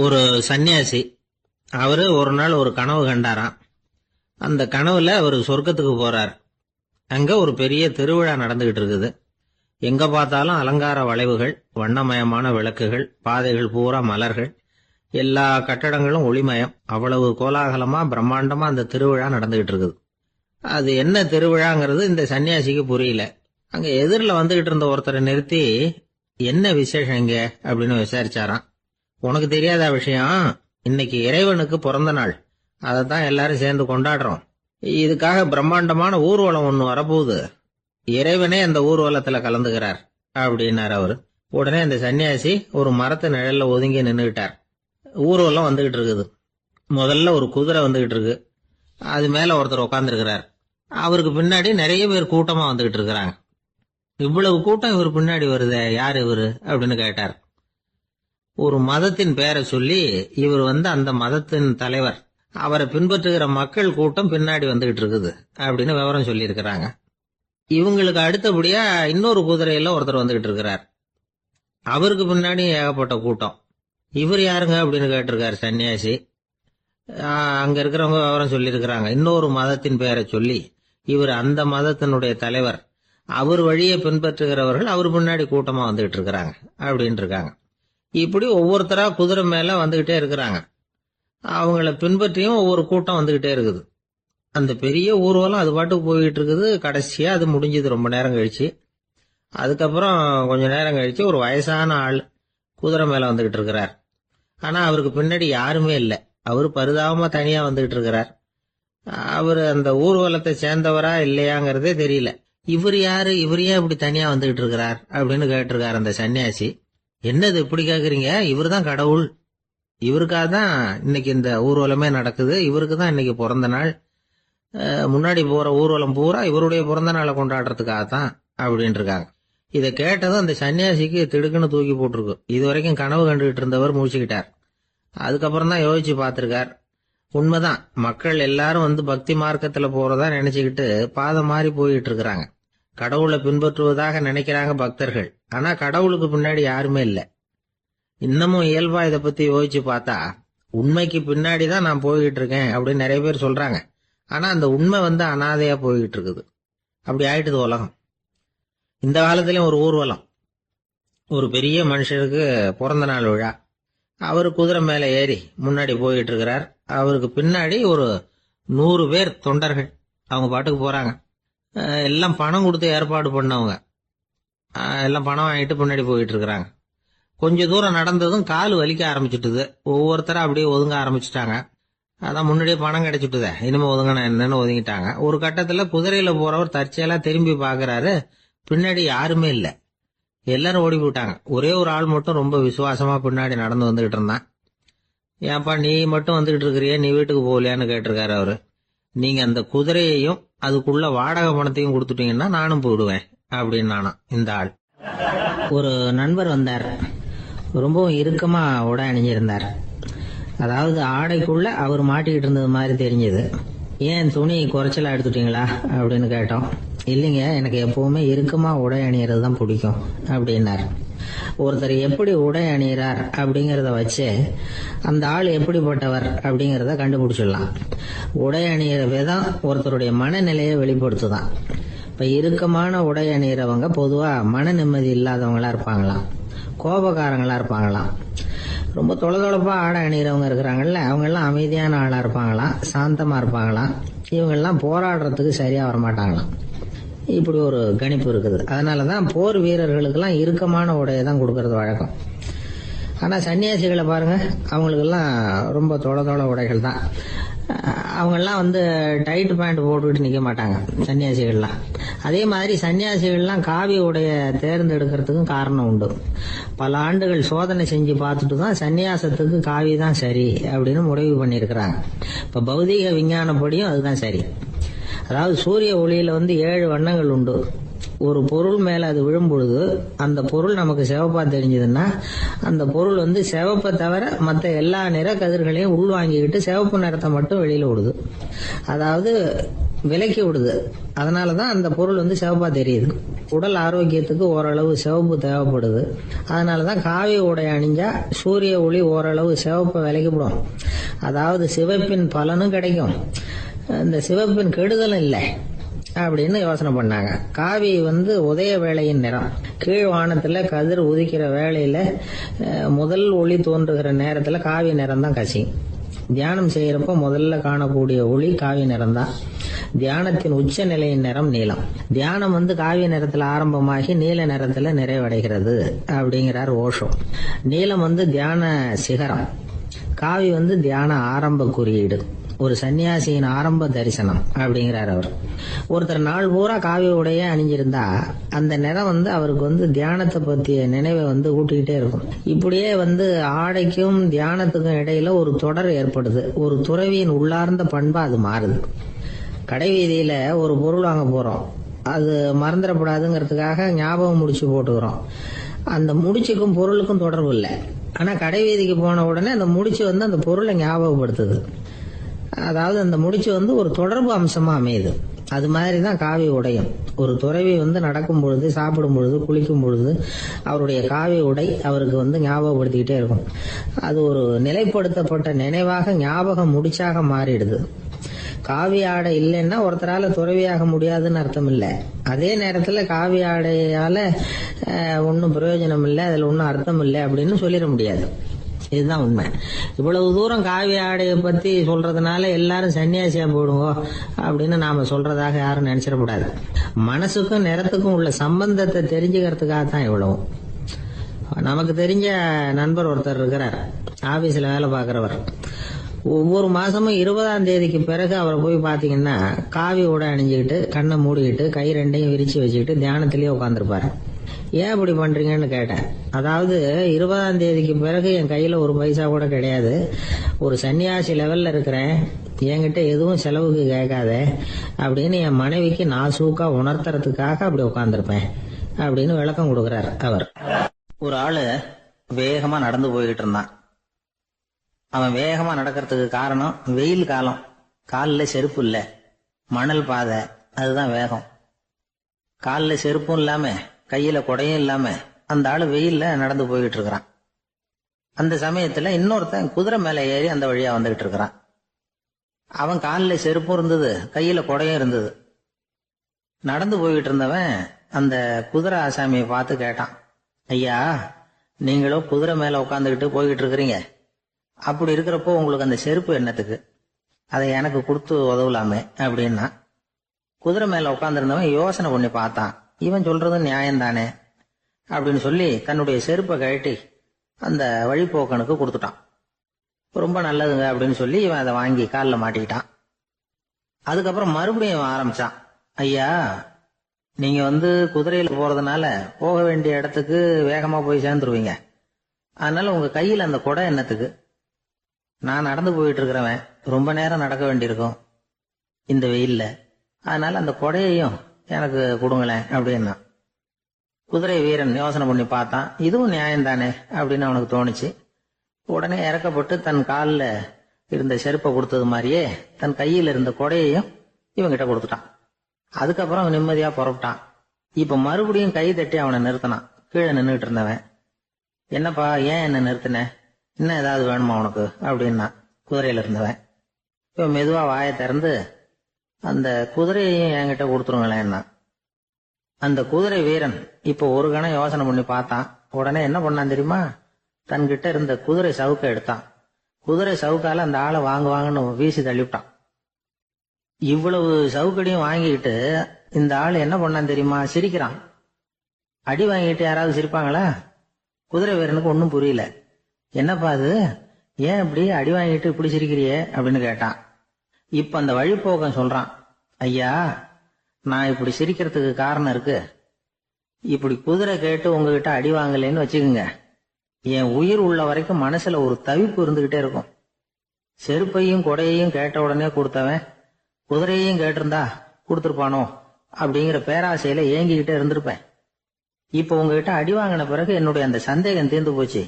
ஒரு சன்னியாசி அவரு ஒரு நாள் ஒரு கனவு கண்டாராம். அந்த கனவுல அவர் சொர்க்கத்துக்கு போறார். அங்க ஒரு பெரிய திருவிழா நடந்துகிட்டு இருக்குது. எங்க பார்த்தாலும் அலங்கார வளைவுகள், வண்ணமயமான விளக்குகள், பாதைகள் பூரா மலர்கள், எல்லா கட்டடங்களும் ஒளிமயம். அவ்வளவு கோலாகலமா பிரம்மாண்டமா அந்த திருவிழா நடந்துகிட்டு இருக்குது. அது என்ன திருவிழாங்கிறது இந்த சன்னியாசிக்கு புரியல. அங்க எதிரில் வந்துகிட்டு இருந்த ஒருத்தரை நிறுத்தி, என்ன விசேஷம் இங்க அப்படின்னு விசாரிச்சாராம். உனக்கு தெரியாத விஷயம், இன்னைக்கு இறைவனுக்கு பிறந்த நாள், அதைத்தான் எல்லாரும் சேர்ந்து கொண்டாடுறோம். இதுக்காக பிரம்மாண்டமான ஊர்வலம் ஒண்ணு வரப்போகுது. இறைவனே அந்த ஊர்வலத்துல கலந்துகிறார் அப்படின்னார் அவரு. உடனே அந்த சன்னியாசி ஒரு மரத்து நிழல்ல ஒதுங்கி நின்றுகிட்டார். ஊர்வலம் வந்துகிட்டு இருக்குது. முதல்ல ஒரு குதிரை வந்துகிட்டு இருக்கு. அது மேல ஒருத்தர் உட்கார்ந்துருக்கிறார். அவருக்கு பின்னாடி நிறைய பேர் கூட்டமா வந்துகிட்டு இருக்கிறாங்க. இவ்வளவு கூட்டம் இவர் பின்னாடி வருதே, யார் இவரு அப்படின்னு கேட்டார். ஒரு மதத்தின் பெயரை சொல்லி, இவர் அந்த மதத்தின் தலைவர், அவரை பின்பற்றுகிற மக்கள் கூட்டம் பின்னாடி வந்துகிட்டு இருக்குது அப்படின்னு விவரம் சொல்லி இருக்கிறாங்க. இவங்களுக்கு அடுத்தபடியா இன்னொரு குதிரையில ஒருத்தர் வந்துகிட்டு இருக்கிறார். அவருக்கு பின்னாடி ஏகப்பட்ட கூட்டம். இவர் யாருங்க அப்படின்னு கேட்டிருக்காரு சன்னியாசி. அங்க இருக்கிறவங்க விவரம் சொல்லி இருக்கிறாங்க. இன்னொரு மதத்தின் பெயரை சொல்லி, இவர் அந்த மதத்தினுடைய தலைவர், அவர் வழியை பின்பற்றுகிறவர்கள் அவர் பின்னாடி கூட்டமா வந்துகிட்டு இருக்கிறாங்க அப்படின்னு இருக்காங்க. இப்படி ஒவ்வொருத்தரா குதிரை மேல வந்துகிட்டே இருக்கிறாங்க. அவங்கள பின்பற்றியும் ஒவ்வொரு கூட்டம் வந்துகிட்டே இருக்குது. அந்த பெரிய ஊர்வலம் அது பாட்டுக்கு போயிட்டு இருக்குது. கடைசியா அது முடிஞ்சது ரொம்ப நேரம் கழிச்சு. அதுக்கப்புறம் கொஞ்ச நேரம் கழிச்சு ஒரு வயசான ஆள் குதிரை மேல வந்துகிட்டு இருக்கிறார். ஆனா அவருக்கு பின்னாடி யாருமே இல்லை. அவரு பரிதாபமா தனியா வந்துகிட்டு இருக்கிறார். அவரு அந்த ஊர்வலத்தை சேர்ந்தவரா இல்லையாங்கிறதே தெரியல. இவர் யாரு, இவர் ஏன் இப்படி தனியா வந்துகிட்டு இருக்கிறார் அப்படின்னு கேட்டிருக்காரு அந்த சன்னியாசி. என்னது இப்படி கேக்குறீங்க, இவர் தான் கடவுள், இவருக்காக தான் இன்னைக்கு இந்த ஊர்வலமே நடக்குது, இவருக்கு தான் இன்னைக்கு பிறந்த நாள், முன்னாடி போற ஊர்வலம் பூரா இவருடைய பிறந்த நாளை கொண்டாடுறதுக்காகத்தான் அப்படின்னு இருக்காங்க. இதை கேட்டதும் அந்த சன்னியாசிக்கு திடுக்குன்னு தூக்கி போட்டிருக்கு. இது வரைக்கும் கனவு கண்டுகிட்டு இருந்தவர் முடிச்சுக்கிட்டார். அதுக்கப்புறம் தான் யோசிச்சு பார்த்திருக்கார். உண்மைதான், மக்கள் எல்லாரும் பக்தி மார்க்கத்துல போறதா நினைச்சுக்கிட்டு பாதை மாறி போயிட்டு இருக்கிறாங்க. கடவுளை பின்பற்றுவதாக நினைக்கிறாங்க பக்தர்கள். ஆனா கடவுளுக்கு பின்னாடி யாருமே இல்லை. இன்னமும் இயல்பா இதை பத்தி யோசிச்சு பார்த்தா, உண்மைக்கு பின்னாடிதான் நான் போய்கிட்டு இருக்கேன் அப்படின்னு நிறைய பேர் சொல்றாங்க. ஆனா அந்த உண்மை அனாதையா போய்கிட்டு இருக்குது. அப்படி ஆயிட்டுது உலகம். இந்த காலத்திலயும் ஒரு ஊர்வலம், ஒரு பெரிய மனுஷருக்கு பிறந்த நாள் விழா. அவரு குதிரை மேல ஏறி முன்னாடி போயிட்டு இருக்கிறார். அவருக்கு பின்னாடி ஒரு 100 பேர் தொண்டர்கள் அவங்க பாட்டுக்கு போறாங்க. எல்லாம் பணம் கொடுத்து ஏற்பாடு பண்ணவங்க. எல்லாம் பணம் வாங்கிட்டு பின்னாடி போயிட்டு இருக்கிறாங்க. கொஞ்ச தூரம் நடந்ததும் கால் வலிக்க ஆரம்பிச்சுட்டுது. ஒவ்வொருத்தரா அப்படியே ஒதுங்க ஆரம்பிச்சுட்டாங்க. அதான் முன்னாடியே பணம் கிடைச்சிட்டுதே, இனிமே ஒதுங்கினா என்னன்னு ஒதுங்கிட்டாங்க. ஒரு கட்டத்துல குதிரையில போறவர் தற்செயலா திரும்பி பாக்குறாரு. பின்னாடி யாருமே இல்லை. எல்லாரும் ஓடி போயிட்டாங்க. ஒரே ஒரு ஆள் மட்டும் ரொம்ப விசுவாசமா பின்னாடி நடந்து வந்துகிட்டு இருந்தான். ஏன்பா நீ மட்டும் வந்துகிட்டு இருக்கிறிய, நீ வீட்டுக்கு போகலையான்னு கேட்டிருக்காரு அவரு. நீங்க அந்த குதிரையையும் அதுக்குள்ள வாடகை பணத்தையும் கொடுத்துட்டீங்கன்னா நானும் போயிடுவேன் அப்படின்னு நானா இந்த ஆள். ஒரு நண்பர் வந்தார். ரொம்பவும் இறுக்கமா உடை அணிஞ்சிருந்தார். அதாவது ஆடைக்குள்ள அவர் மாட்டிக்கிட்டு இருந்தது மாதிரி தெரிஞ்சது. ஏன் துணி குறைச்சலா எடுத்துட்டீங்களா அப்படின்னு கேட்டோம். இல்லைங்க, எனக்கு எப்பவுமே இறுக்கமா உடை அணியறது தான் பிடிக்கும் அப்படின்னார். ஒருத்தர் எப்படி உடை அணிகிறார் அப்படிங்கறத வச்சு அந்த ஆள் எப்படிப்பட்டவர் அப்படிங்கறத கண்டுபிடிச்சிடலாம். உடை அணிகிற விதம் ஒருத்தருடைய மனநிலையை வெளிப்படுத்துதான். இப்ப இறுக்கமான உடை அணிகிறவங்க பொதுவா மன நிம்மதி இல்லாதவங்களா இருப்பாங்களாம், கோபக்காரங்களா இருப்பாங்களாம். ரொம்ப தொலைதொலைப்பா ஆடை அணிகிறவங்க இருக்கிறாங்கல்ல, அவங்க எல்லாம் அமைதியான ஆளா இருப்பாங்களாம், சாந்தமா இருப்பாங்களாம். இவங்கெல்லாம் போராடுறதுக்கு சரியா வரமாட்டாங்களாம். இப்படி ஒரு கணிப்பு இருக்குது. அதனாலதான் போர் வீரர்களுக்கெல்லாம் இறுக்கமான உடையை தான் கொடுக்கறது வழக்கம். ஆனா சன்னியாசிகளை பாருங்க, அவங்களுக்கெல்லாம் ரொம்ப தொலை உடைகள் தான். அவங்கெல்லாம் டைட் பேண்ட் போட்டுக்கிட்டு நிக்க மாட்டாங்க சன்னியாசிகள்லாம். அதே மாதிரி சன்னியாசிகள்லாம் காவி உடைய தேர்ந்தெடுக்கிறதுக்கும் காரணம் உண்டு. பல ஆண்டுகள் சோதனை செஞ்சு பார்த்துட்டு தான் சன்னியாசத்துக்கு காவி தான் சரி அப்படின்னு முடிவு பண்ணியிருக்கிறாங்க. இப்ப பௌதீக விஞ்ஞானப்படியும் அதுதான் சரி. அதாவது சூரிய ஒளியில 7 வண்ணங்கள் உண்டு. ஒரு பொருள் மேல அது விழும் பொழுது அந்த பொருள் நமக்கு சிவப்பா தெரிஞ்சதுன்னா அந்த பொருள் சிவப்பை தவிர மற்ற எல்லா நிற கதிர்களையும் உள்வாங்கிக்கிட்டு சிவப்பு நிறத்தை மட்டும் வெளியில விடுது. அதாவது விலக்கி விடுது. அதனாலதான் அந்த பொருள் சிவப்பா தெரியுது. உடல் ஆரோக்கியத்துக்கு ஓரளவு சிவப்பு தேவைப்படுது. அதனாலதான் காவி உடை அணிஞ்சா சூரிய ஒளி ஓரளவு சிவப்பை விலக்கிவிடும். அதாவது சிவப்பின் பலனும் கிடைக்கும், இந்த சிவப்பின் கெடுதலும் இல்லை அப்படின்னு யோசனை பண்ணாங்க. காவி உதய வேளையின் நிறம். கீழ் வானத்துல கதிர் உதிக்கிற வேளையில முதல் ஒளி தோன்றுகிற நேரத்துல காவி நிறம் தான் கசியும். தியானம் செய்யறப்ப முதல்ல காணக்கூடிய ஒளி காவி நிறம் தான். தியானத்தின் உச்ச நிலையின் நிறம் நீலம். தியானம் காவி நிறத்துல ஆரம்பமாகி நீல நிறத்துல நிறைவடைகிறது அப்படிங்கிறார் ஓஷோ. நீலம் தியான சிகரம், காவி தியான ஆரம்ப குறியீடு, ஒரு சன்னியாசியின் ஆரம்ப தரிசனம் அப்படிங்கிறார் அவர். ஒருத்தர் நாள் பூரா காவி உடைய அணிஞ்சிருந்தா அந்த நிறம் அவருக்கு தியானத்தை பத்திய நினைவை ஊட்டிக்கிட்டே இருக்கும். இப்படியே ஆடைக்கும் தியானத்துக்கும் இடையில ஒரு தொடர் ஏற்படுது. ஒரு துறவியின் உள்ளார்ந்த பண்பா அது மாறுது. கடை வீதியில ஒரு பொருள் வாங்க போறோம், அது மறந்துடக்கூடாதுங்கிறதுக்காக ஞாபகம் முடிச்சு போட்டுக்கிறோம். அந்த முடிச்சுக்கும் பொருளுக்கும் தொடர்பு இல்லை. ஆனா கடை வீதிக்கு போன உடனே அந்த முடிச்சு அந்த பொருளை ஞாபகப்படுத்துது. அதாவது அந்த முடிச்சு ஒரு தொடர்பு அம்சமா அமையுது. அது மாதிரிதான் காவி உடையும். ஒரு துறவி நடக்கும் பொழுது, சாப்பிடும் பொழுது, குளிக்கும் பொழுது அவருடைய காவி உடை அவருக்கு ஞாபகப்படுத்திக்கிட்டே இருக்கும். அது ஒரு நிலைப்படுத்தப்பட்ட நினைவாக ஞாபக முடிச்சாக மாறிடுது. காவி ஆடை இல்லைன்னா ஒருத்தரால துறவியாக முடியாதுன்னு அர்த்தம் இல்லை. அதே நேரத்துல காவி ஆடையால ஒன்னும் பிரயோஜனம் இல்லை, அதுல ஒன்னும் அர்த்தம் இல்லை அப்படின்னு சொல்லிட முடியாது. இதுதான் உண்மை. இவ்வளவு தூரம் காவி ஆடையை பத்தி சொல்றதுனால எல்லாரும் சன்னியாசியா போடுங்க அப்படின்னு நாம சொல்றதாக யாரும் நினைச்சிடக்கூடாது. மனசுக்கும் நிறத்துக்கும் உள்ள சம்பந்தத்தை தெரிஞ்சுக்கிறதுக்காக தான் இவ்வளவு. நமக்கு தெரிஞ்ச நண்பர் ஒருத்தர் இருக்கிறார், ஆபீஸ்ல வேலை பார்க்கிறவர். ஒவ்வொரு மாசமும் 20ஆம் தேதிக்கு பிறகு அவரை போய் பாத்தீங்கன்னா காவி உடை அணிஞ்சுக்கிட்டு, கண்ணை மூடிக்கிட்டு, கை ரெண்டையும் விரிச்சு வச்சுக்கிட்டு தியானத்திலேயே உட்காந்துருப்பாரு. ஏன் இப்படி பண்றீங்கன்னு கேட்டேன். அதாவது 20ஆம் தேதிக்கு பிறகு என் கையில ஒரு பைசா கூட கிடையாது, ஒரு சன்னியாசி லெவல்ல இருக்கிறேன், என்கிட்ட எதுவும் செலவுக்கு கேட்காத அப்படின்னு என் மனைவிக்கு நாசூக்கா உணர்த்துறதுக்காக அப்படி உட்காந்துருப்பேன் அப்படின்னு விளக்கம் கொடுக்கிறார் அவர். ஒரு ஆளு வேகமா நடந்து போய்கிட்டு இருந்தான். அவன் வேகமா நடக்கிறதுக்கு காரணம் வெயில் காலம், காலில் செருப்பு இல்ல, மணல் பாதை, அதுதான் வேகம். காலில் செருப்பும் இல்லாம கையில கொடையும் இல்லாம அந்த ஆளு வெயில்ல நடந்து போய்கிட்டு இருக்கிறான். அந்த சமயத்துல இன்னொருத்தன் குதிரை மேல ஏறி அந்த வழியா வந்துகிட்டு இருக்கிறான். அவன் காலில் செருப்பும் இருந்தது, கையில கொடையும் இருந்தது. நடந்து போய்கிட்டு இருந்தவன் அந்த குதிரை ஆசாமியை பார்த்து கேட்டான், ஐயா, நீங்களும் குதிரை மேல உட்காந்துக்கிட்டு போய்கிட்டு இருக்கிறீங்க, அப்படி இருக்கிறப்போ உங்களுக்கு அந்த செருப்பு என்னத்துக்கு, அதை எனக்கு கொடுத்து உதவலாமே அப்படின்னா. குதிரை மேல உட்காந்துருந்தவன் யோசனை பண்ணி பார்த்தான், இவன் சொல்றது நியாயம்தானே அப்படின்னு சொல்லி தன்னுடைய செருப்பை கழட்டி அந்த வழிபோக்கனுக்கு கொடுத்துட்டான். ரொம்ப நல்லதுங்க அப்படின்னு சொல்லி இவன் அதை வாங்கி காலில் மாட்டிக்கிட்டான். அதுக்கப்புறம் மறுபடியும் ஆரம்பிச்சான், ஐயா, நீங்க குதிரையில போறதுனால போக வேண்டிய இடத்துக்கு வேகமா போய் சேர்ந்துருவீங்க, அதனால உங்க கையில் அந்த கொடை என்னத்துக்கு, நான் நடந்து போயிட்டு இருக்கிறவன், ரொம்ப நேரம் நடக்க வேண்டியிருக்கும் இந்த வெயில்ல, அதனால அந்த கொடையையும் எனக்கு கொடுங்களேன் அப்படின்னா. குதிரை வீரன் யோசனை பண்ணி பார்த்தான், இதுவும் நியாயம்தானே அப்படின்னு அவனுக்கு தோணுச்சு. உடனே இறக்கப்பட்டு தன் காலில் இருந்த செருப்பை கொடுத்தது மாதிரியே தன் கையில் இருந்த கொடையையும் இவங்கிட்ட கொடுத்துட்டான். அதுக்கப்புறம் அவன் நிம்மதியா புறப்பட்டான். இப்ப மறுபடியும் கை தட்டி அவனை நிறுத்தினான். கீழே நின்றுட்டு இருந்தவன், என்னப்பா ஏன் என்ன நிறுத்தின, இன்னும் ஏதாவது வேணுமா உனக்கு அப்படின்னா குதிரையில இருந்தவன். இப்ப மெதுவா வாயை திறந்து அந்த குதிரையையும் என்கிட்ட கொடுத்துருங்களேன்னா. அந்த குதிரை வீரன் இப்ப ஒரு கணம் யோசனை பண்ணி பார்த்தான். உடனே என்ன பண்ணான் தெரியுமா, தன்கிட்ட இருந்த குதிரை சவுக்கை எடுத்தான். குதிரை சவுக்கால அந்த ஆளை வாங்குவாங்கன்னு வீசி தள்ளிவிட்டான். இவ்வளவு சவுக்கடியும் வாங்கிட்டு இந்த ஆள் என்ன பண்ணான் தெரியுமா, சிரிக்கிறான். அடி வாங்கிட்டு யாராவது சிரிப்பாங்களா? குதிரை வீரனுக்கு ஒன்னும் புரியல. என்னப்பா அது, ஏன் இப்படி அடி வாங்கிட்டு இப்படி சிரிக்கிறியே அப்படின்னு கேட்டான். இப்ப அந்த வழிபோக்கன் சொல்றான், ஐயா, நான் இப்படி சிரிக்கிறதுக்கு காரணம் இருக்கு. இப்படி குதிரை கேட்டு உங்ககிட்ட அடி வாங்கலைன்னு வச்சுக்கோங்க, என் உயிர் உள்ள வரைக்கும் மனசுல ஒரு தவிப்பு இருந்துகிட்டே இருக்கும். செருப்பையும் கொடையையும் கேட்ட உடனே கொடுத்தவன் குதிரையையும் கேட்டிருந்தா கொடுத்துருப்பானோ அப்படிங்கிற பேராசையில ஏங்கிக்கிட்டே இருந்திருப்பேன். இப்ப உங்ககிட்ட அடி வாங்கின பிறகு என்னுடைய அந்த சந்தேகம் தீர்ந்து போச்சு.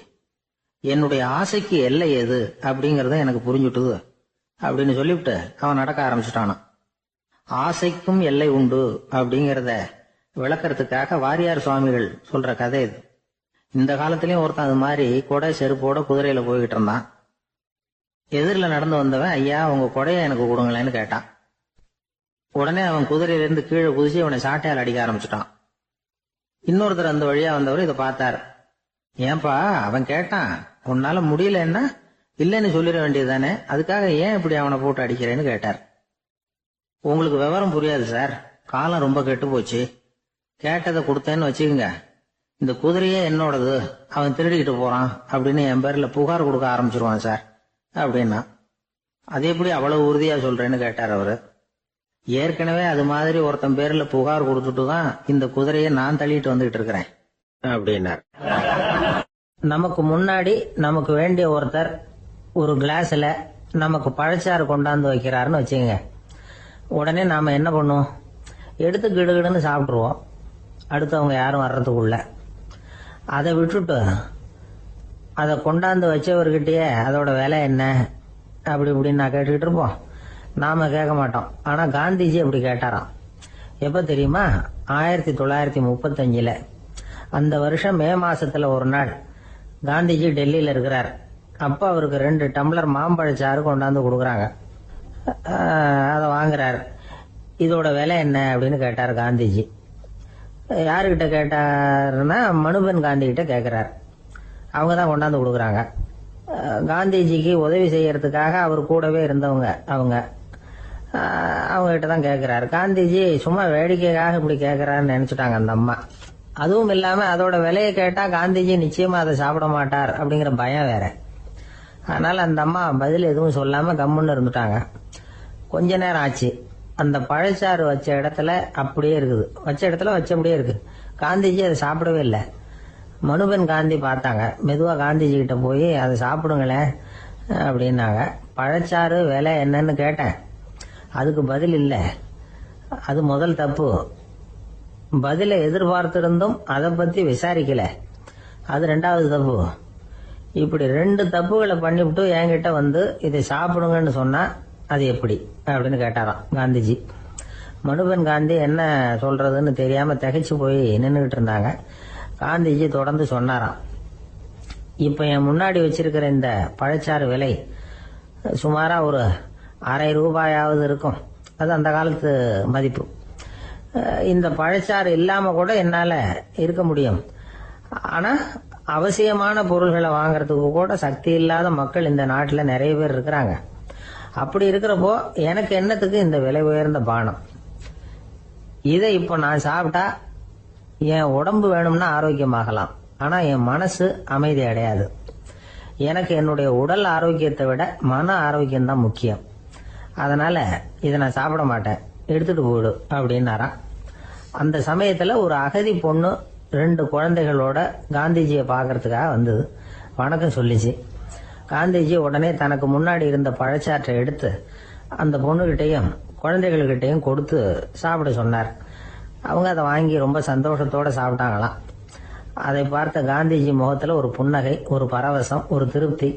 என்னுடைய ஆசைக்கு எல்லை எது அப்படிங்கறத எனக்கு புரிஞ்சுட்டுது அப்படின்னு சொல்லிவிட்டு அவன் நடக்க ஆரம்பிச்சுட்டானான். ஆசைக்கும் எல்லை உண்டு அப்படிங்கறத விளக்கறதுக்காக வாரியார் சுவாமிகள் சொல்ற கதை இது. இந்த காலத்திலயும் ஒருத்தன் அது மாதிரி கொடை செருப்போட குதிரையில போய்கிட்டு இருந்தான். எதிரில் நடந்து வந்தவன், ஐயா உங்க கொடையை எனக்கு கொடுங்களேன்னு கேட்டான். உடனே அவன் குதிரையிலிருந்து கீழே குதிச்சு அவனை சாட்டையால் அடிக்க ஆரம்பிச்சுட்டான். இன்னொருத்தர் அந்த வழியா வந்தவர் இதை பார்த்தார். ஏன்பா அவன் கேட்டான், உன்னால முடியலன்னா இல்லைன்னு சொல்லிட வேண்டியதுதானே, அதுக்காக ஏன் இப்படி அவனை போட்டு அடிக்கிறேன்னு கேட்டார். உங்களுக்கு விவரம் புரியாது சார், காலம் ரொம்ப கெட்டு போச்சு. கேட்டதை கொடுத்தேன்னு வச்சுக்கோங்க, இந்த குதிரையே என்னோடது, அவன் திருடிக்கிட்டு போறான் அப்படின்னு என் பேர்ல புகார் கொடுக்க ஆரம்பிச்சிருவான் சார் அப்படின்னா. அது எப்படி அவ்வளவு உறுதியா சொல்றேன்னு கேட்டார் அவரு. ஏற்கனவே அது மாதிரி ஒருத்தன் பேர்ல புகார் கொடுத்துட்டு தான் இந்த குதிரையை நான் தள்ளிட்டு வந்துகிட்டு இருக்கிறேன் அப்படின்னார். நமக்கு முன்னாடி நமக்கு வேண்டிய ஒருத்தர் ஒரு கிளாஸ்ல நமக்கு பழச்சாறு கொண்டாந்து வைக்கிறாருன்னு வச்சுக்கோங்க. உடனே நாம என்ன பண்ணுவோம், எடுத்து கிடுகிடுன்னு சாப்பிட்டுருவோம் அடுத்தவங்க யாரும் வர்றதுக்குள்ள. அதை விட்டுட்டு அதை கொண்டாந்து வச்சவர்கிட்டயே அதோட விலை என்ன அப்படி இப்படின்னு நான் கேட்டுக்கிட்டு இருப்போம். நாம கேட்க மாட்டோம். ஆனா காந்திஜி அப்படி கேட்டாராம். எப்ப தெரியுமா, 1935 அந்த வருஷம் மே மாசத்துல ஒரு நாள் காந்திஜி டெல்லியில இருக்கிறார். அப்ப அவருக்கு 2 டம்ளர் மாம்பழச்சாறு கொண்டாந்து கொடுக்குறாங்க. அதை வாங்குறாரு. இதோட விலை என்ன அப்படின்னு கேட்டார் காந்திஜி. யாருக்கிட்ட கேட்டாருன்னா மனுபென் காந்தி கிட்ட கேட்கிறார். அவங்க தான் கொண்டாந்து கொடுக்குறாங்க. காந்திஜிக்கு உதவி செய்யறதுக்காக அவர் கூடவே இருந்தவங்க அவங்க கிட்ட தான் கேட்கிறாரு. காந்திஜி சும்மா வேடிக்கைக்காக இப்படி கேட்கிறாருன்னு நினைச்சுட்டாங்க அந்த அம்மா. அதுவும் இல்லாம அதோட விலையை கேட்டா காந்திஜி நிச்சயமா அதை சாப்பிட மாட்டார் அப்படிங்கிற பயம் வேற. அதனால அந்த அம்மா பதில் எதுவும் சொல்லாம கம்முன்னு இருந்துட்டாங்க. கொஞ்ச நேரம் ஆச்சு. அந்த பழச்சாறு வச்ச இடத்துல அப்படியே இருக்குது, வச்ச இடத்துல வச்சபடியே இருக்கு. காந்திஜி அதை சாப்பிடவே இல்லை. மனுபென் காந்தி பார்த்தாங்க. மெதுவா காந்திஜி கிட்ட போய் அதை சாப்பிடுங்களேன் அப்படின்னாங்க. பழச்சாறு விலை என்னன்னு கேட்டேன், அதுக்கு பதில் இல்லை. அது முதல் தப்பு. பதில எதிர்பார்த்திருந்தும் அதை பத்தி விசாரிக்கல, அது 2வது தப்பு. இப்படி 2 தப்புகளை பண்ணிவிட்டு என்கிட்ட வந்து இதை சாப்பிடுங்கன்னு சொன்னா அது எப்படி அப்படின்னு கேட்டாராம் காந்திஜி. மனுபென் காந்தி என்ன சொல்றதுன்னு தெரியாம திகைச்சு போய் நின்றுகிட்டு இருந்தாங்க. காந்திஜி தொடர்ந்து சொன்னாராம், இப்ப என் முன்னாடி வச்சிருக்கிற இந்த பழச்சாறு விலை சுமாரா ஒரு ½ ரூபாயாவது இருக்கும். அது அந்த காலத்து மதிப்பு. இந்த பழச்சாறு இல்லாம கூட என்னால இருக்க முடியும். ஆனா அவசியமான பொருள்களை வாங்கறதுக்கு கூட சக்தி இல்லாத மக்கள் இந்த நாட்டுல நிறைய பேர் இருக்கிறாங்க. அப்படி இருக்கிறப்போ எனக்கு என்னத்துக்கு இந்த விலை உயர்ந்த பானம்? இதை இப்ப நான் சாப்பிட்டா என் உடம்பு வேணும்னா ஆரோக்கியமாகலாம், ஆனா என் மனசு அமைதி அடையாது. எனக்கு என்னுடைய உடல் ஆரோக்கியத்தை விட மன ஆரோக்கியம் தான் முக்கியம். அதனால இதை நான் சாப்பிட மாட்டேன், எடுத்துட்டு போயிடு அப்படின்னாராம். அந்த சமயத்துல ஒரு அகதி பொண்ணு 2 குழந்தைகளோட காந்திஜியை பாக்கிறதுக்காக வந்தது. வணக்கம் சொல்லிச்சு. காந்திஜி உடனே தனக்கு முன்னாடி இருந்த பழச்சாற்றை எடுத்து அந்த பொண்ணுகிட்டையும் குழந்தைகள்கிட்டையும் கொடுத்து சாப்பிட சொன்னார். அவங்க அதை வாங்கி ரொம்ப சந்தோஷத்தோட சாப்பிட்டாங்களாம். அதை பார்த்த காந்திஜி முகத்துல ஒரு புன்னகை, ஒரு பரவசம், ஒரு திருப்தி.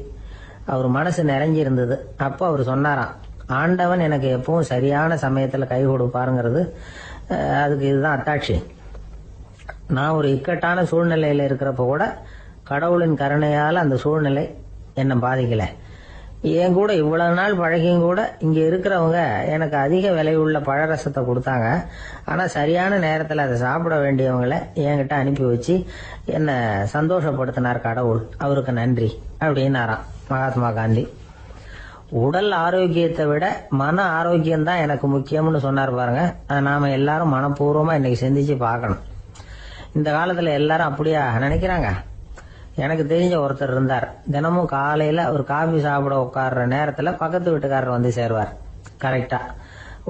அவர் மனசு நிறைஞ்சி இருந்தது. அப்போ அவர் சொன்னாராம், ஆண்டவன் எனக்கு எப்பவும் சரியான சமயத்துல கை கொடுப்பாருங்கிறது அதுக்கு இதுதான் அத்தாட்சி. நான் ஒரு இக்கட்டான சூழ்நிலையில இருக்கிறப்ப கூட கடவுளின் கருணையால அந்த சூழ்நிலை என்னை பாதிக்கல. என் கூட இவ்வளவு நாள் பழகியும் கூட இங்க இருக்கிறவங்க எனக்கு அதிக விலை உள்ள பழரசத்தை கொடுத்தாங்க. ஆனா சரியான நேரத்துல அதை சாப்பிட வேண்டியவங்களை என்கிட்ட அனுப்பி வச்சு என்ன சந்தோஷப்படுத்தினார் கடவுள், அவருக்கு நன்றி அப்படின்னாராம் மகாத்மா காந்தி. உடல் ஆரோக்கியத்தை விட மன ஆரோக்கியம் தான் எனக்கு முக்கியம்னு சொன்னார் பாருங்க. நாம எல்லாரும் மனப்பூர்வமா இன்னைக்கு சிந்திச்சு பார்க்கணும். இந்த காலத்துல எல்லாரும் அப்படியா நினைக்கிறாங்க? எனக்கு தெரிஞ்ச ஒருத்தர் இருந்தார். தினமும் காலையில ஒரு காபி சாப்பிட உட்கார்ற நேரத்துல பக்கத்து வீட்டுக்காரர் வந்து சேருவார் கரெக்டா.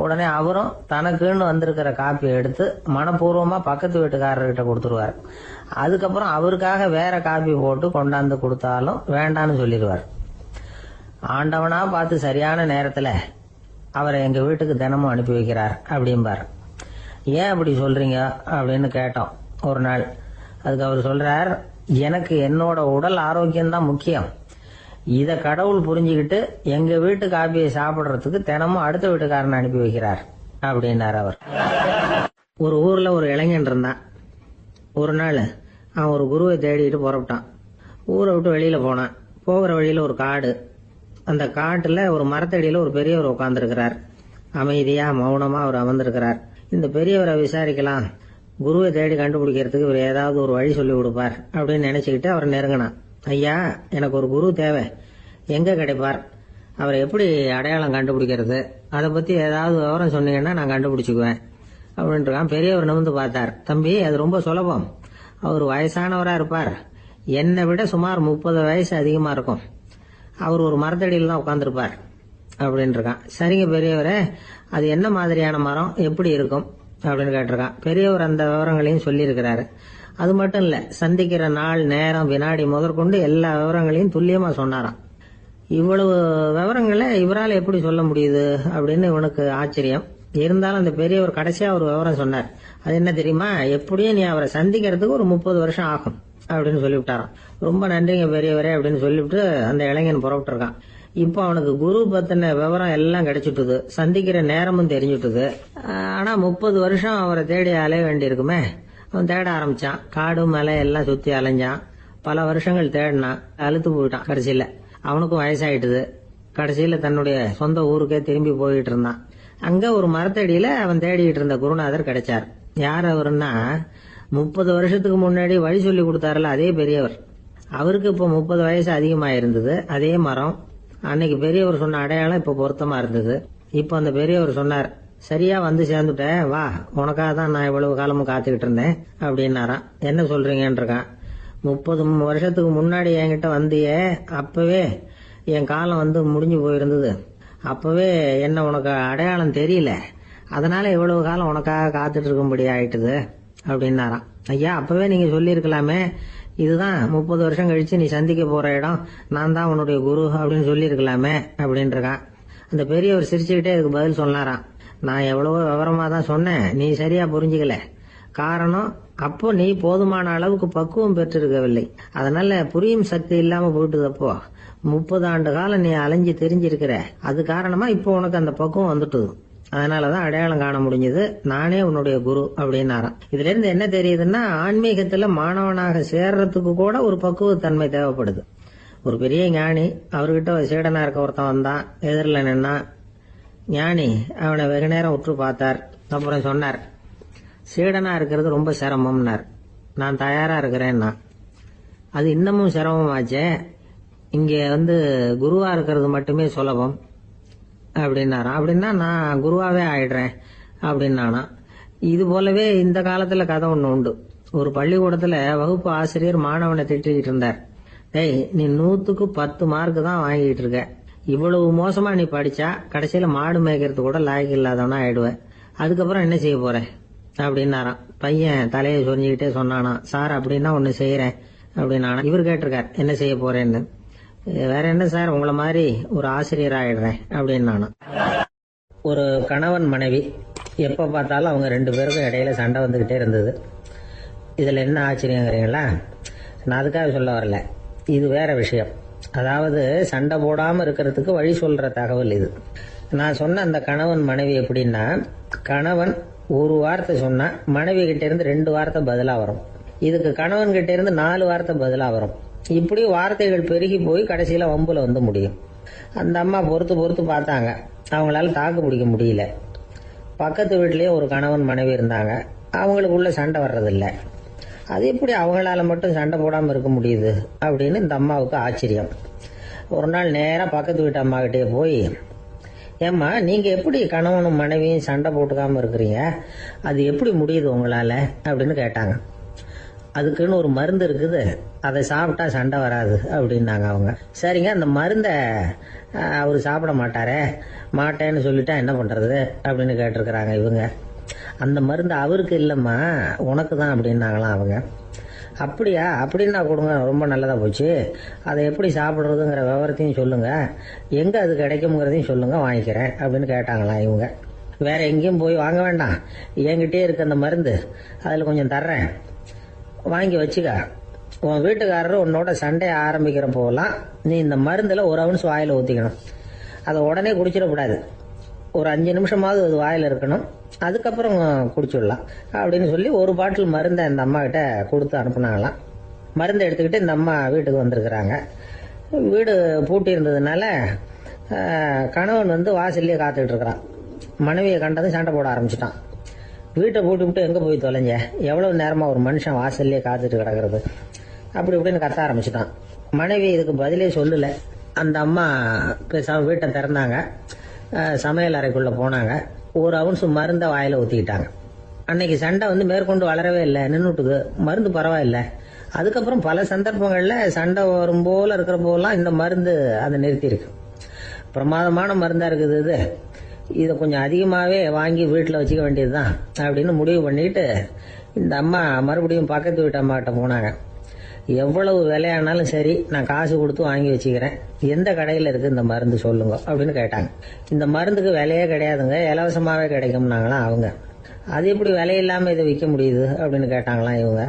உடனே அவரும் தனக்குன்னு வந்திருக்கிற காப்பியை எடுத்து மனப்பூர்வமா பக்கத்து வீட்டுக்காரர்கிட்ட கொடுத்துருவார். அதுக்கப்புறம் அவருக்காக வேற காப்பி போட்டு கொண்டாந்து கொடுத்தாலும் வேண்டான்னு சொல்லிடுவார். ஆண்டவனா பார்த்து சரியான நேரத்துல அவரை எங்க வீட்டுக்கு தினமும் அனுப்பி வைக்கிறார் அப்படிம்பார். ஏன் அப்படி சொல்றீங்க அப்படின்னு கேட்டோம் ஒரு நாள். அதுக்கு அவர் சொல்றார், எனக்கு என்னோட உடல் ஆரோக்கியம் தான் முக்கியம். இத கடவுள் புரிஞ்சுக்கிட்டு எங்க வீட்டு காப்பியை சாப்பிடுறதுக்கு தினமும் அடுத்த வீட்டுக்காரனை அனுப்பி வைக்கிறார் அப்படின்னார் அவர். ஒரு ஊர்ல ஒரு இளைஞன் இருந்தான். ஒரு நாள் அவன் ஒரு குருவை தேடிட்டு புறப்பட்டான். ஊரை விட்டு வெளியில போனான். போகிற வழியில ஒரு காடு. அந்த காட்டுல ஒரு மரத்தடியில ஒரு பெரியவர் உட்கார்ந்துருக்கிறார். அமைதியா மௌனமா அவர் அமர்ந்திருக்கிறார். இந்த பெரியவரை விசாரிக்கலாம், குருவை தேடி கண்டுபிடிக்கிறதுக்கு இவர் ஏதாவது ஒரு வழி சொல்லி கொடுப்பார் அப்படின்னு நினைச்சுக்கிட்டு அவர் நெருங்கினான். ஐயா, எனக்கு ஒரு குரு தேவை, எங்க கிடைப்பார், அவரை எப்படி அடையாளம் கண்டுபிடிக்கிறது, அதை பத்தி ஏதாவது விவரம் சொன்னீங்கன்னா நான் கண்டுபிடிச்சுக்குவேன் அப்படின்றான். பெரியவர் நிமிர்ந்து பார்த்தார். தம்பி, அது ரொம்ப சுலபம். அவர் வயசானவரா இருப்பார், என்னை விட சுமார் 30 வயசு அதிகமா இருக்கும். அவர் ஒரு மரத்தடியில் தான் உட்கார்ந்துருப்பார் அப்படின்னு இருக்கான். சரிங்க பெரியவரே, அது என்ன மாதிரியான மரம், எப்படி இருக்கும் அப்படின்னு கேட்டிருக்கான். பெரியவர் அந்த விவரங்களையும் சொல்லியிருக்கிறாரு. அது மட்டும் இல்ல, சந்திக்கிற நாள், நேரம், வினாடி முதற்கொண்டு எல்லா விவரங்களையும் துல்லியமா சொன்னாராம். இவ்வளவு விவரங்களை இவரால் எப்படி சொல்ல முடியுது அப்படின்னு இவனுக்கு ஆச்சரியம். இருந்தாலும் அந்த பெரியவர் கடைசியா ஒரு விவரம் சொன்னார். அது என்ன தெரியுமா, எப்படியும் நீ அவரை சந்திக்கிறதுக்கு ஒரு 30 வருஷம் ஆகும் அப்படின்னு சொல்லிவிட்டாராம். ரொம்ப நன்றிங்க பெரியவரே அப்படின்னு சொல்லிவிட்டு அந்த இளைஞன் புறப்பட்டு இருக்கான். இப்போ அவனுக்கு குரு பத்தின விவரம் எல்லாம் கிடைச்சிட்டுது, சந்திக்கிற நேரமும் தெரிஞ்சுட்டுது. ஆனா 30 வருஷம் அவரை தேடி அலைய வேண்டி இருக்குமே. அவன் தேட ஆரம்பிச்சான். காடு மலை எல்லாம் சுத்தி அலைஞ்சான். பல வருஷங்கள் தேடினான். அழுத்து போயிட்டான். கடைசியில அவனுக்கும் வயசாயிட்டுது. கடைசியில தன்னுடைய சொந்த ஊருக்கே திரும்பி போயிட்டு இருந்தான். அங்க ஒரு மரத்தடியில அவன் தேடிட்டு இருந்த குருநாதர் கிடைச்சார். யார் அவருன்னா, 30 வருஷத்துக்கு முன்னாடி வழி சொல்லி கொடுத்தாருல அதே பெரியவர். அவருக்கு இப்ப 30 வயசு அதிகமா இருந்தது. அதே மரம், அன்னைக்கு பெரியவர் சொன்ன அடையாளம் இப்ப பொருத்தமா இருந்தது. இப்ப அந்த பெரியவர் சொன்னார், சரியா வந்து சேர்ந்துட்ட, வா, உனக்காக தான் நான் இவ்வளவு காலமும் காத்துக்கிட்டு இருந்தேன் அப்படின்னாராம். என்ன சொல்றீங்கன்னு இருக்கான். 30 வருஷத்துக்கு முன்னாடி என்கிட்ட வந்தியே, அப்பவே என் காலம் வந்து முடிஞ்சு போயிருந்தது. அப்பவே என்ன உனக்கு அடையாளம் தெரியல, அதனால இவ்வளவு காலம் உனக்காக காத்துட்டு இருக்கும்படி ஆயிட்டுது அப்படின்னாராம். ஐயா, அப்பவே நீங்க சொல்லியிருக்கலாமே, இதுதான் 30 வருஷம் கழிச்சு நீ சந்திக்க போற இடம், நான் தான் உன்னுடைய குரு அப்படின்னு சொல்லியிருக்கலாமே அப்படின்னு இருக்கான். அந்த பெரியவர் சிரிச்சுக்கிட்டே இதுக்கு பதில் சொன்னாராம். நான் எவ்வளவோ விவரமா தான் சொன்னேன், நீ சரியா புரிஞ்சுக்கல. காரணம், அப்போ நீ போதுமான அளவுக்கு பக்குவம் பெற்றிருக்கவில்லை, அதனால புரியும் சக்தி இல்லாம போயிட்டுது. அப்போ 30 ஆண்டு காலம் நீ அலைஞ்சு தெரிஞ்சிருக்கிற, அது காரணமா இப்போ உனக்கு அந்த பக்குவம் வந்துட்டுது. அதனாலதான் அடையாளம் காண முடிஞ்சது, நானே உன்னுடைய குரு அப்படின்னாராம். இதுல இருந்து என்ன தெரியுதுன்னா, ஆன்மீகத்துல மாணவனாக சேர்றதுக்கு கூட ஒரு பக்குவத்தன்மை தேவைப்படுது. ஒரு பெரிய ஞானி, அவர்கிட்ட சீடனா இருக்க ஒருத்தன் வந்தான், எதிரில் நின்னா. ஞானி அவனை வெகு நேரம் உற்று பார்த்தார். அப்புறம் சொன்னார், சீடனா இருக்கிறது ரொம்ப சிரமம்னார். நான் தயாரா இருக்கிறேன்னா. அது இன்னமும் சிரமமாச்சே, இங்க வந்து குருவா இருக்கிறது மட்டுமே சுலபம் அப்படின்னாராம். அப்படின்னா நான் குருவாவே ஆயிடுறேன் அப்படின்னானா. இது போலவே இந்த காலத்துல கதை ஒண்ணு உண்டு. ஒரு பள்ளிக்கூடத்துல வகுப்பு ஆசிரியர் மாணவனை திட்டிக்கிட்டு இருந்தார். டேய், நீ 100க்கு 10 மார்க் தான் வாங்கிட்டு இருக்க, இவ்வளவு மோசமா நீ படிச்சா கடைசியில மாடு மேய்க்கிறது கூட லாய்க்கு இல்லாதவனா ஆயிடுவேன், அதுக்கப்புறம் என்ன செய்ய போற அப்படின்னாராம். பையன் தலையை சொரிஞ்சுக்கிட்டே சொன்னானா, சார் அப்படின்னா ஒண்ணு செய்யறேன் அப்படின்னானா. இவர் கேட்டிருக்கார், என்ன செய்ய போறேன்னு. வேற என்ன சார், உங்களை மாதிரி ஒரு ஆசிரியர் ஆயிடுறேன் அப்படின்னு. ஒரு கணவன் மனைவி, எப்ப பார்த்தாலும் அவங்க 2 பேருக்கும் இடையில சண்டை வந்துகிட்டே இருந்தது. இதுல என்ன ஆச்சரியங்கிறீங்களா? நான் அதுக்காக சொல்ல வரல, இது வேற விஷயம். அதாவது சண்டை போடாம இருக்கிறதுக்கு வழி சொல்ற தகவல் இது. நான் சொன்ன அந்த கணவன் மனைவி எப்படின்னா, கணவன் ஒரு வார்த்தை சொன்னா மனைவி கிட்ட இருந்து 2 வார்த்தை பதிலா வரும். இதுக்கு கணவன் கிட்ட இருந்து 4 வார்த்தை பதிலா வரும். இப்படி வார்த்தைகள் பெருகி போய் கடைசியில வம்புல வந்து முடியும். அந்த அம்மா பொறுத்து பொறுத்து பார்த்தாங்க, அவங்களால தாக்கு பிடிக்க முடியல. பக்கத்து வீட்லயே ஒரு கணவன் மனைவி இருந்தாங்க, அவங்களுக்குள்ள சண்டை வர்றதில்ல. அது எப்படி அவங்களால மட்டும் சண்டை போடாம இருக்க முடியுது அப்படின்னு இந்த அம்மாவுக்கு ஆச்சரியம். ஒரு நாள் நேரா பக்கத்து வீட்டு அம்மா கிட்டே போய், ஏம்மா, நீங்க எப்படி கணவனும் மனைவியும் சண்டை போட்டுக்காம இருக்கிறீங்க, அது எப்படி முடியுது உங்களால அப்படின்னு கேட்டாங்க. அதுக்குன்னு ஒரு மருந்து இருக்குது, அதை சாப்பிட்டா சண்டை வராது அப்படின்னாங்க அவங்க. சரிங்க, அந்த மருந்தை அவரு சாப்பிட மாட்டாரே, மாட்டேன்னு சொல்லிட்டா என்ன பண்றது அப்படின்னு கேட்டிருக்கிறாங்க இவங்க. அந்த மருந்து அவருக்கு இல்லம்மா, உனக்கு தான் அப்படின்னாங்களாம் அவங்க. அப்படியா, அப்படின்னா கொடுங்க, ரொம்ப நல்லதா போச்சு. அதை எப்படி சாப்பிடுறதுங்கிற விவரத்தையும் சொல்லுங்க, எங்க அது கிடைக்கும்ங்கிறதையும் சொல்லுங்க, வாங்கிக்கிறேன் அப்படின்னு கேட்டாங்களாம் இவங்க. வேற எங்கேயும் போய் வாங்க வேண்டாம், என்கிட்டே இருக்க அந்த மருந்து, அதுல கொஞ்சம் தர்றேன், வாங்கி வச்சுக்க. உன் வீட்டுக்காரர் உன்னோட சண்டையை ஆரம்பிக்கிற போகலாம் நீ இந்த மருந்துல 1 அவுன்ஸ் வாயில ஊத்திக்கணும். அதை உடனே குடிச்சிடக்கூடாது. ஒரு 5 நிமிஷமாவது அது வாயில் இருக்கணும், அதுக்கப்புறம் குடிச்சுடலாம் அப்படின்னு சொல்லி ஒரு பாட்டில் மருந்தை இந்த அம்மா கிட்ட கொடுத்து அனுப்புனாங்களாம். மருந்தை எடுத்துக்கிட்டு இந்த அம்மா வீட்டுக்கு வந்திருக்கிறாங்க. வீடு பூட்டி இருந்ததுனால கணவன் வந்து வாசல்லையே காத்துக்கிட்டு இருக்கிறான். மனைவியை கண்டதும் சண்டை போட ஆரம்பிச்சிட்டான். வீட்டை பூட்டி விட்டு எங்கே போய் தொலைஞ்ச, எவ்வளவு நேரமாக ஒரு மனுஷன் வாசல்லையே காத்துட்டு கிடக்கிறது, அப்படி இப்படின்னு கத்த ஆரம்பிச்சிட்டான். மனைவி இதுக்கு பதிலே சொல்லலை. அந்த அம்மா பேசாம வீட்டை திறந்தாங்க, சமையல் அறைக்குள்ளே போனாங்க, ஒரு அவுன்ஸ் மருந்தை வாயில் ஊற்றிக்கிட்டாங்க. அன்னைக்கு சண்டை வந்து மேற்கொண்டு வளரவே இல்லை, நின்றுட்டுது. மருந்து பரவாயில்லை. அதுக்கப்புறம் பல சந்தர்ப்பங்களில் சண்டை வரும் போல இருக்கிற போலாம் இந்த மருந்து அதை நிறுத்தியிருக்கு. பிரமாதமான மருந்தாக இருக்குது இது, இதை கொஞ்சம் அதிகமாகவே வாங்கி வீட்டில் வச்சுக்க வேண்டியது தான் அப்படின்னு முடிவு பண்ணிட்டு இந்த அம்மா மறுபடியும் பக்கத்து வீட்டு அம்மாகிட்ட போனாங்க. எவ்வளவு விலையானாலும் சரி, நான் காசு கொடுத்து வாங்கி வச்சுக்கிறேன், எந்த கடையில் இருக்குது இந்த மருந்து சொல்லுங்க அப்படின்னு கேட்டாங்க. இந்த மருந்துக்கு விலையே கிடையாதுங்க, இலவசமாகவே கிடைக்கும்னாங்களாம் அவங்க. அது எப்படி விலையில்லாமல் இதை விற்க முடியுது அப்படின்னு கேட்டாங்களாம் இவங்க.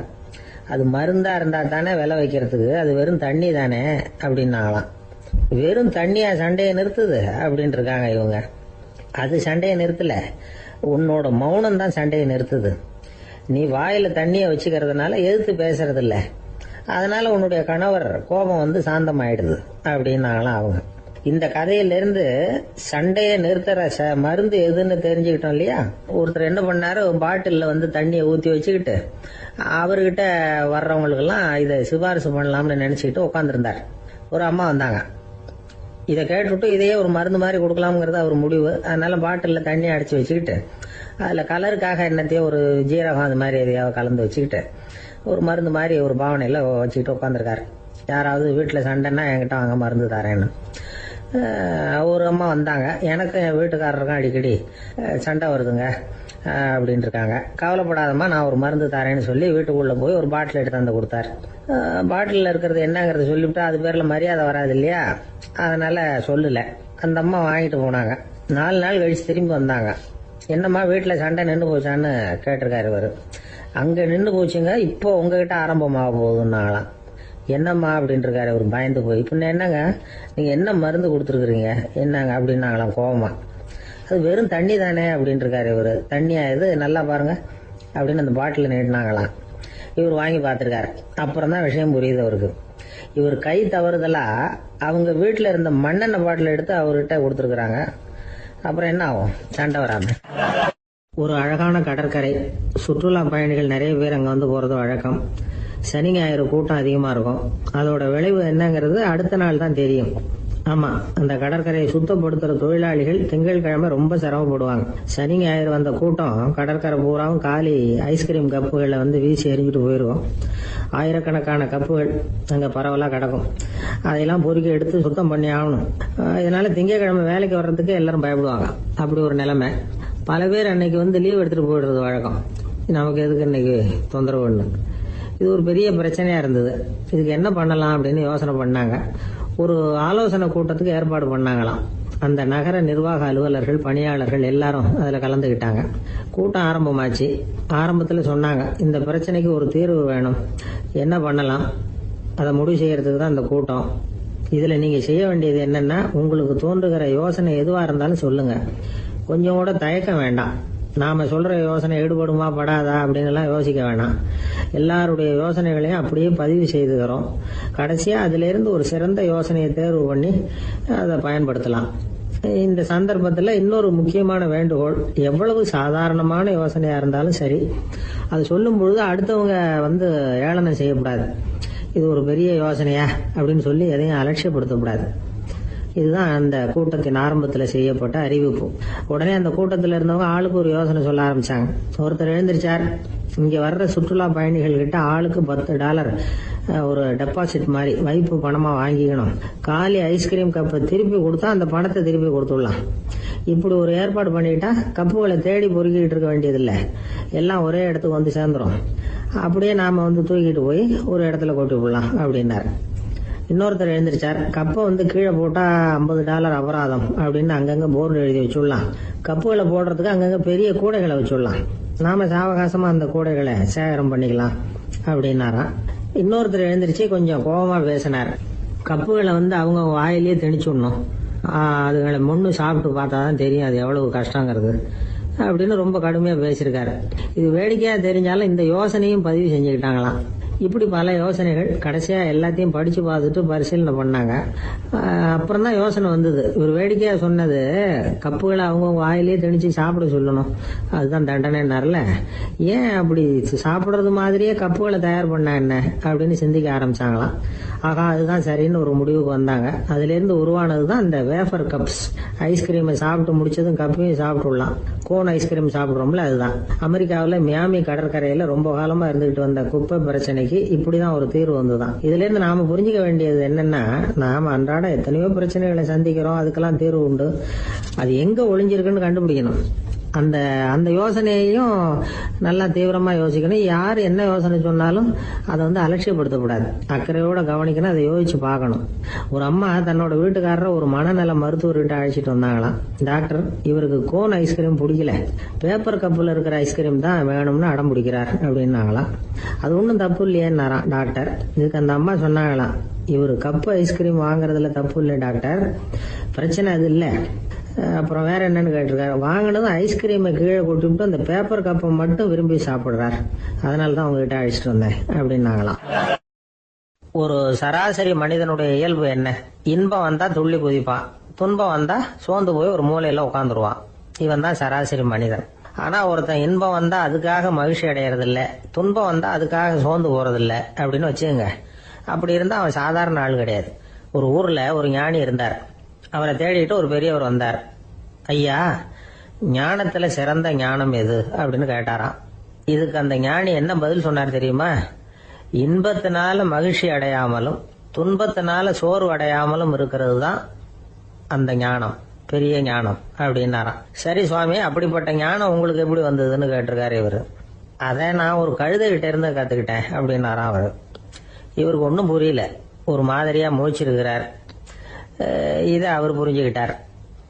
அது மருந்தாக இருந்தால் தானே விலை வைக்கிறதுக்கு, அது வெறும் தண்ணி தானே அப்படின்னாங்களாம். வெறும் தண்ணியா சண்டையை நிறுத்துது அப்படின்ட்டு இருக்காங்க இவங்க. அது சண்டையை நிறுத்தல, உன்னோட மௌனம் தான் சண்டையை நிறுத்துது. நீ வாயில தண்ணியை வச்சுக்கிறதுனால எதிர்த்து பேசுறது இல்லை, அதனால உன்னுடைய கணவர் கோபம் வந்து சாந்தமாயிடுது அப்படின்னாங்களாம் அவங்க. இந்த கதையிலிருந்து சண்டையை நிறுத்துற மருந்து எதுன்னு தெரிஞ்சுக்கிட்டோம் இல்லையா. ஒருத்தர் என்ன பண்ணாரு, பாட்டிலில் வந்து தண்ணியை ஊற்றி வச்சுக்கிட்டு அவர்கிட்ட வர்றவங்களுக்கெல்லாம் இதை சிபாரிசு பண்ணலாம்னு நினைச்சுக்கிட்டு உட்காந்துருந்தார். ஒரு அம்மா வந்தாங்க. இதை கேட்டுவிட்டு இதையே ஒரு மருந்து மாதிரி கொடுக்கலாம்ங்கிறது அவர் முடிவு. அதனால பாட்டிலில் தண்ணி அடிச்சு வச்சுக்கிட்டு அதில் கலருக்காக என்னத்தையோ ஒரு ஜீரகம் அது மாதிரி எதையாவது கலந்து வச்சுக்கிட்டு ஒரு மருந்து மாதிரி ஒரு பாவனையில் வச்சுக்கிட்டு உட்காந்துருக்காரு. யாராவது வீட்டில் சண்டைன்னா என்கிட்ட வாங்க மருந்து தரேன்னு. ஒரு அம்மா வந்தாங்க. எனக்கு என் வீட்டுக்காரருக்கும் அடிக்கடி சண்டை வருதுங்க அப்படின்னு இருக்காங்க. கவலைப்படாதம்மா, நான் ஒரு மருந்து தரேன்னு சொல்லி வீட்டுக்குள்ளே போய் ஒரு பாட்டில் எடுத்து வந்து கொடுத்தாரு. பாட்டிலில் இருக்கிறது என்னங்கிறது சொல்லிவிட்டு அது பேரில் மரியாதை வராது இல்லையா, அதனால சொல்லலை. அந்த அம்மா வாங்கிட்டு போனாங்க. 4 நாள் கழிச்சு திரும்பி வந்தாங்க. என்னம்மா வீட்டில் சண்டை நின்று போச்சான்னு கேட்டிருக்காரு இவர். அங்கே நின்று போச்சுங்க, இப்போ உங்ககிட்ட ஆரம்பமாக போகுதுன்னாங்களாம். என்னம்மா அப்படின்ட்டு இருக்காரு இவர் பயந்து போய். பின்ன என்னங்க, நீங்கள் என்ன மருந்து கொடுத்துருக்குறீங்க என்னங்க அப்படின்னாங்களாம் கோவமா. அது வெறும் தண்ணி தானே அப்படின்ட்டு இருக்காரு இவர். தண்ணியா இது, நல்லா பாருங்க அப்படின்னு அந்த பாட்டில் நீட்டினாங்களாம். இவர் வாங்கி பார்த்துருக்காரு. அப்புறம் தான் விஷயம் புரியுது அவருக்கு. இவர் கை தவறுதலா அவங்க வீட்டில் இருந்த மண்ணெண்ணெய் பாட்டில் எடுத்து அவர்கிட்ட கொடுத்துருக்குறாங்க. அப்புறம் என்ன ஆகும், சண்டை வராம. ஒரு அழகான கடற்கரை, சுற்றுலா பயணிகள் நிறைய பேர் அங்கே வந்து போகிறது வழக்கம். சனி ஞாயிறு கூட்டம் அதிகமாக இருக்கும். அதோட விளைவு என்னங்கிறது அடுத்த நாள் தான் தெரியும். ஆமாம், அந்த கடற்கரையை சுத்தப்படுத்துகிற தொழிலாளிகள் திங்கட்கிழமை ரொம்ப சிரமப்படுவாங்க. சனி ஞாயிறு வந்த கூட்டம் கடற்கரை பூராவும் காலி ஐஸ்கிரீம் கப்புகளை வந்து வீசி எறிஞ்சிட்டு போயிடுவோம். ஆயிரக்கணக்கான கப்புகள் அங்கே பரவலாக கிடக்கும். அதையெல்லாம் பொறுக்கி எடுத்து சுத்தம் பண்ணி ஆகணும். இதனால திங்கட்கிழமை வேலைக்கு வர்றதுக்கு எல்லாரும் பயப்படுவாங்க. அப்படி ஒரு நிலைமை. பல பேர் அன்னைக்கு வந்து லீவ் எடுத்துகிட்டு போயிடுறது வழக்கம். நமக்கு எதுக்கு இன்னைக்கு தொந்தரவுன்னு. இது ஒரு பெரிய பிரச்சனையாக இருந்தது. இதுக்கு என்ன பண்ணலாம் அப்படின்னு யோசனை பண்ணாங்க. ஒரு ஆலோசனை கூட்டத்துக்கு ஏற்பாடு பண்ணாங்களாம். அந்த நகர நிர்வாக அலுவலர்கள், பணியாளர்கள் எல்லாரும் அதில் கலந்துக்கிட்டாங்க. கூட்டம் ஆரம்பமாச்சு. ஆரம்பத்தில் சொன்னாங்க, இந்த பிரச்சனைக்கு ஒரு தீர்வு வேணும், என்ன பண்ணலாம், அதை முடிவு செய்யறதுக்கு தான் இந்த கூட்டம். இதில் நீங்கள் செய்ய வேண்டியது என்னன்னா, உங்களுக்கு தோன்றுகிற யோசனை எதுவாக இருந்தாலும் சொல்லுங்க, கொஞ்சம் கூட தயக்கம் வேண்டாம். நாம சொல்ற யோசனை ஈடுபடுமா படாதா அப்படின்னு எல்லாம் யோசிக்க வேணாம். எல்லாருடைய யோசனைகளையும் அப்படியே பதிவு செய்துக்கிறோம். கடைசியா அதுல இருந்து ஒரு சிறந்த யோசனையை தேர்வு பண்ணி அதை பயன்படுத்தலாம். இந்த சந்தர்ப்பத்தில் இன்னொரு முக்கியமான வேண்டுகோள், எவ்வளவு சாதாரணமான யோசனையா இருந்தாலும் சரி, அது சொல்லும் பொழுது அடுத்தவங்க வந்து ஏளனம் செய்யக்கூடாது. இது ஒரு பெரிய யோசனையா அப்படின்னு சொல்லி எதையும் அலட்சியப்படுத்தக்கூடாது. இதுதான் அந்த கூட்டத்தின் ஆரம்பத்தில் செய்யப்பட்ட அறிவிப்பு. உடனே அந்த கூட்டத்தில் இருந்தவங்க ஆளுக்கு ஒரு யோசனை சொல்ல ஆரம்பிச்சாங்க. ஒருத்தர் எழுந்திருச்சார், இங்கே வர்ற சுற்றுலா பயணிகள் கிட்ட ஆளுக்கு $10 ஒரு டெபாசிட் மாதிரி வைப்பு பணமாக வாங்கிக்கணும். காலி ஐஸ்கிரீம் கப்பை திருப்பி கொடுத்தா அந்த பணத்தை திருப்பி கொடுத்துடலாம். இப்படி ஒரு ஏற்பாடு பண்ணிட்டா கப்புகளை தேடி பொறுக்கிட்டு இருக்க வேண்டியதில்லை, எல்லாம் ஒரே இடத்துக்கு வந்து சேர்ந்துடும். அப்படியே நாம வந்து தூக்கிட்டு போய் ஒரு இடத்துல கொட்டி விடலாம் அப்படின்னாரு. இன்னொருத்தர் எழுந்திருச்சார், கப்பை வந்து கீழே போட்டா $50 அபராதம் அப்படின்னு அங்கங்க போர்டு எழுதி வச்சுடலாம். கப்புகளை போடுறதுக்கு அங்கங்க பெரிய கூடைகளை வச்சுடலாம். நாம சாவகாசமா அந்த கூடைகளை சேகரம் பண்ணிக்கலாம் அப்படின்னாராம். இன்னொருத்தர் எழுந்திருச்சு கொஞ்சம் கோபமா பேசினார், கப்புகளை வந்து அவங்க வாயிலேயே திணிச்சுடணும் அதுங்களை முன்னு சாப்பிட்டு பார்த்தா தான் தெரியும் அது எவ்வளவு கஷ்டங்கிறது அப்படின்னு ரொம்ப கடுமையா பேசியிருக்காரு. இது வேடிக்கையா தெரிஞ்சாலும் இந்த யோசனையும் பதிவு செஞ்சுக்கிட்டாங்களாம். இப்படி பல யோசனைகள் கடைசியா எல்லாத்தையும் படிச்சு பார்த்துட்டு பரிசீலனை பண்ணாங்க. அப்புறம் தான் யோசனை வந்தது. இவர் வேடிக்கையா சொன்னது கப்புகளை அவங்க வாயிலே திணிச்சு சாப்பிட சொல்லணும், அதுதான் தண்டனைன்னார்ல. ஏன் அப்படி சாப்பிடுறது மாதிரியே கப்புகளை தயார் பண்ண என்ன அப்படின்னு சிந்திக்க ஆரம்பிச்சாங்களாம். ஆகா, அதுதான் சரின்னு ஒரு முடிவுக்கு வந்தாங்க. அதுல இருந்து உருவானது தான் இந்த வேஃபர் கப்ஸ். ஐஸ்கிரீமை சாப்பிட்டு முடிச்சதும் கப்பையும் சாப்பிட்டுடலாம். கோன் ஐஸ்கிரீம் சாப்பிடுறோம்ல, அதுதான். அமெரிக்காவில் மியாமி கடற்கரையில ரொம்ப காலமா இருந்துகிட்டு வந்த குப்பை பிரச்சனைக்கு இப்படிதான் ஒரு தீர்வு வந்துதான். இதுல இருந்து நாம புரிஞ்சுக்க வேண்டியது என்னன்னா, நாம அன்றாட எத்தனையோ பிரச்சனைகளை சந்திக்கிறோம், அதுக்கெல்லாம் தீர்வு உண்டு. அது எங்க ஒளிஞ்சிருக்குன்னு கண்டுபிடிக்கணும். அந்த யோசனையையும் நல்லா தீவிரமா யோசிக்கணும். யார் என்ன யோசனை சொன்னாலும் அதை அலட்சியப்படுத்தக்கூடாது, அக்கறையோட கவனிக்கணும், அதை யோசிச்சு பார்க்கணும். ஒரு அம்மா தன்னோட வீட்டுக்காரரை ஒரு மனநல மருத்துவர்கிட்ட அழைச்சிட்டு வந்தாங்களாம். டாக்டர், இவருக்கு கோன் ஐஸ்கிரீம் பிடிக்கல, பேப்பர் கப்பில் இருக்கிற ஐஸ்கிரீம் தான் வேணும்னு அடம் பிடிக்கிறார் அப்படின்னாங்களாம். அது ஒன்றும் தப்பு இல்லையேன்னாராம் டாக்டர். இதுக்கு அந்த அம்மா சொன்னாங்களாம், இவர் கப்பு ஐஸ்கிரீம் வாங்குறதுல தப்பு இல்லை டாக்டர், பிரச்சனை அது இல்லை. அப்புறம் வேற என்னன்னு கேட்டிருக்காரு. வாங்கினதும் ஐஸ்கிரீமை கீழே கொட்டிவிட்டு அந்த பேப்பர் கப்பை மட்டும் விரும்பி சாப்பிடுறார், அதனாலதான் உங்ககிட்ட அழைச்சிட்டு வந்தேன் அப்படின்னாங்களாம். ஒரு சராசரி மனிதனுடைய இயல்பு என்ன? இன்பம் வந்தா துள்ளி குதிப்பான், துன்பம் வந்தா சோர்ந்து போய் ஒரு மூலையில உட்காந்துருவான். இவன் தான் சராசரி மனிதன். ஆனா ஒருத்தன் இன்பம் வந்தா அதுக்காக மகிழ்ச்சி அடையறது இல்ல, துன்பம் வந்தா அதுக்காக சோர்ந்து போறது இல்ல அப்படின்னு வச்சுங்க. அப்படி இருந்தா அவன் சாதாரண ஆள் கிடையாது. ஒரு ஊர்ல ஒரு ஞானி இருந்தார். அவரை தேடிட்டு ஒரு பெரியவர் வந்தார். ஐயா, ஞானத்துல சிறந்த ஞானம் எது அப்படின்னு கேட்டாராம். இதுக்கு அந்த ஞானி என்ன பதில் சொன்னார் தெரியுமா? இன்பத்தினால மகிழ்ச்சி அடையாமலும் துன்பத்தினால சோர்வு அடையாமலும் இருக்கிறது தான் அந்த ஞானம், பெரிய ஞானம் அப்படின்னாராம். சரி சுவாமி, அப்படிப்பட்ட ஞானம் உங்களுக்கு எப்படி வந்ததுன்னு கேட்டிருக்காரு இவரு. அதை நான் ஒரு கழுதைகிட்ட இருந்து கத்துக்கிட்டேன் அப்படின்னாராம் அவரு. இவருக்கு ஒன்றும் புரியல, ஒரு மாதிரியா முழிச்சிருக்கிறார். இதை அவர் புரிஞ்சுக்கிட்டார்.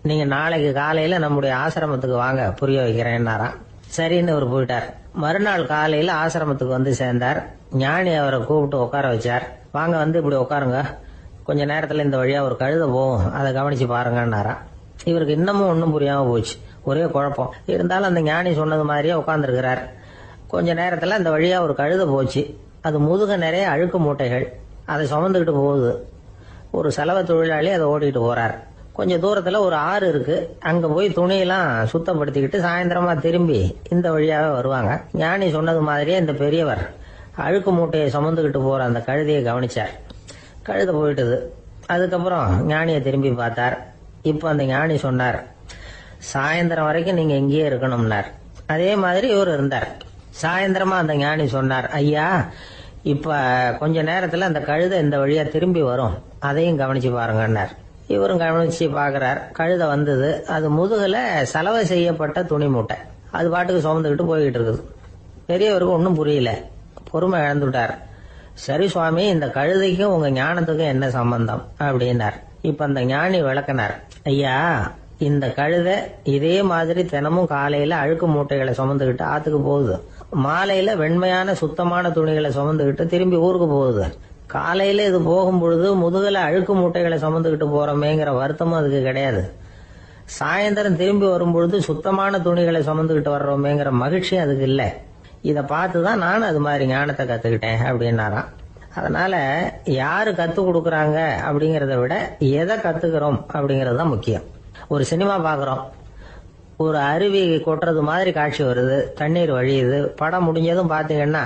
நீங்க நாளைக்கு காலையில நம்முடைய ஆசிரமத்துக்கு வாங்க, புரிய வைக்கிறேன்னாராம். சரின்னு அவர் போயிட்டார். மறுநாள் காலையில ஆசிரமத்துக்கு வந்து சேர்ந்தார். ஞானி அவரை கூப்பிட்டு உட்கார வச்சார். வாங்க, வந்து இப்படி உட்காருங்க, கொஞ்ச நேரத்துல இந்த வழியா ஒரு கழுதை போகும், அதை கவனிச்சு பாருங்கன்னாராம். இவருக்கு இன்னமும் ஒன்றும் புரியாம போச்சு, ஒரே குழப்பம். இருந்தாலும் அந்த ஞானி சொன்னது மாதிரியே உட்கார்ந்துருக்கிறார். கொஞ்ச நேரத்துல அந்த வழியா ஒரு கழுதை போச்சு. அது முதுக நிறைய அழுக்கு மூட்டைகள், அதை சுமந்துக்கிட்டு போகுது. ஒரு செலவு தொழிலாளி அதை ஓட்டிட்டு போறார். கொஞ்சம் தூரத்துல ஒரு ஆறு இருக்கு, அங்க போய் துணியெல்லாம் சுத்தப்படுத்திக்கிட்டு சாயந்தரமா திரும்பி இந்த வழியாவே வருவாங்க. ஞானி சொன்னது மாதிரியே இந்த பெரியவர் அழுக்கு மூட்டையை சுமந்துக்கிட்டு போற அந்த கழுதையை கவனிச்சார். கழுதை போயிட்டுது. அதுக்கப்புறம் ஞானியை திரும்பி பார்த்தார். இப்ப அந்த ஞானி சொன்னார், சாயந்தரம் வரைக்கும் நீங்க இங்கேயே இருக்கணும்னார். அதே மாதிரி இவர் இருந்தார். சாயந்தரமா அந்த ஞானி சொன்னார், ஐயா, இப்ப கொஞ்ச நேரத்துல அந்த கழுதை இந்த வழியா திரும்பி வரும், அதையும் கவனிச்சு பாருங்கன்னார். இவரும் கவனிச்சு பாக்குறார். கழுதை வந்தது. அது முதுகுல சலவை செய்யப்பட்ட துணி மூட்டை, அது பாட்டுக்கு சுமந்துக்கிட்டு போய்கிட்டு இருக்குது. பெரியவருக்கு ஒன்னும் புரியல, பொறுமை இழந்துட்டார். சரி சுவாமி, இந்த கழுதைக்கும் உங்க ஞானத்துக்கும் என்ன சம்பந்தம் அப்படின்னார். இப்ப அந்த ஞானி விளக்கினார். ஐயா, இந்த கழுதை இதே மாதிரி தினமும் காலையில அழுக்கு மூட்டைகளை சுமந்துக்கிட்டு ஆத்துக்கு போகுது, மாலையில வெண்மையான சுத்தமான துணிகளை சுமந்துக்கிட்டு திரும்பி ஊருக்கு போகுது. காலையில இது போகும் பொழுது முதுகுல அழுக்கு மூட்டைகளை சுமந்துக்கிட்டு போறோமேங்கிற வருத்தமும் அதுக்கு கிடையாது. சாயந்தரம் திரும்பி வரும்பொழுது சுத்தமான துணிகளை சுமந்துக்கிட்டு வர்றோமேங்கிற மகிழ்ச்சியும் அதுக்கு இல்லை. இதை பார்த்துதான் நானும் அது மாதிரி ஞானத்தை கத்துக்கிட்டேன் அப்படின்னாராம். அதனால யாரு கத்து கொடுக்கறாங்க அப்படிங்கறத விட எதை கத்துக்கிறோம் அப்படிங்கறது தான் முக்கியம். ஒரு சினிமா பாக்குறோம், ஒரு அருவி கொட்டுறது மாதிரி காட்சி வருது, தண்ணீர் வழியுது. படம் முடிஞ்சதும் பாத்தீங்கன்னா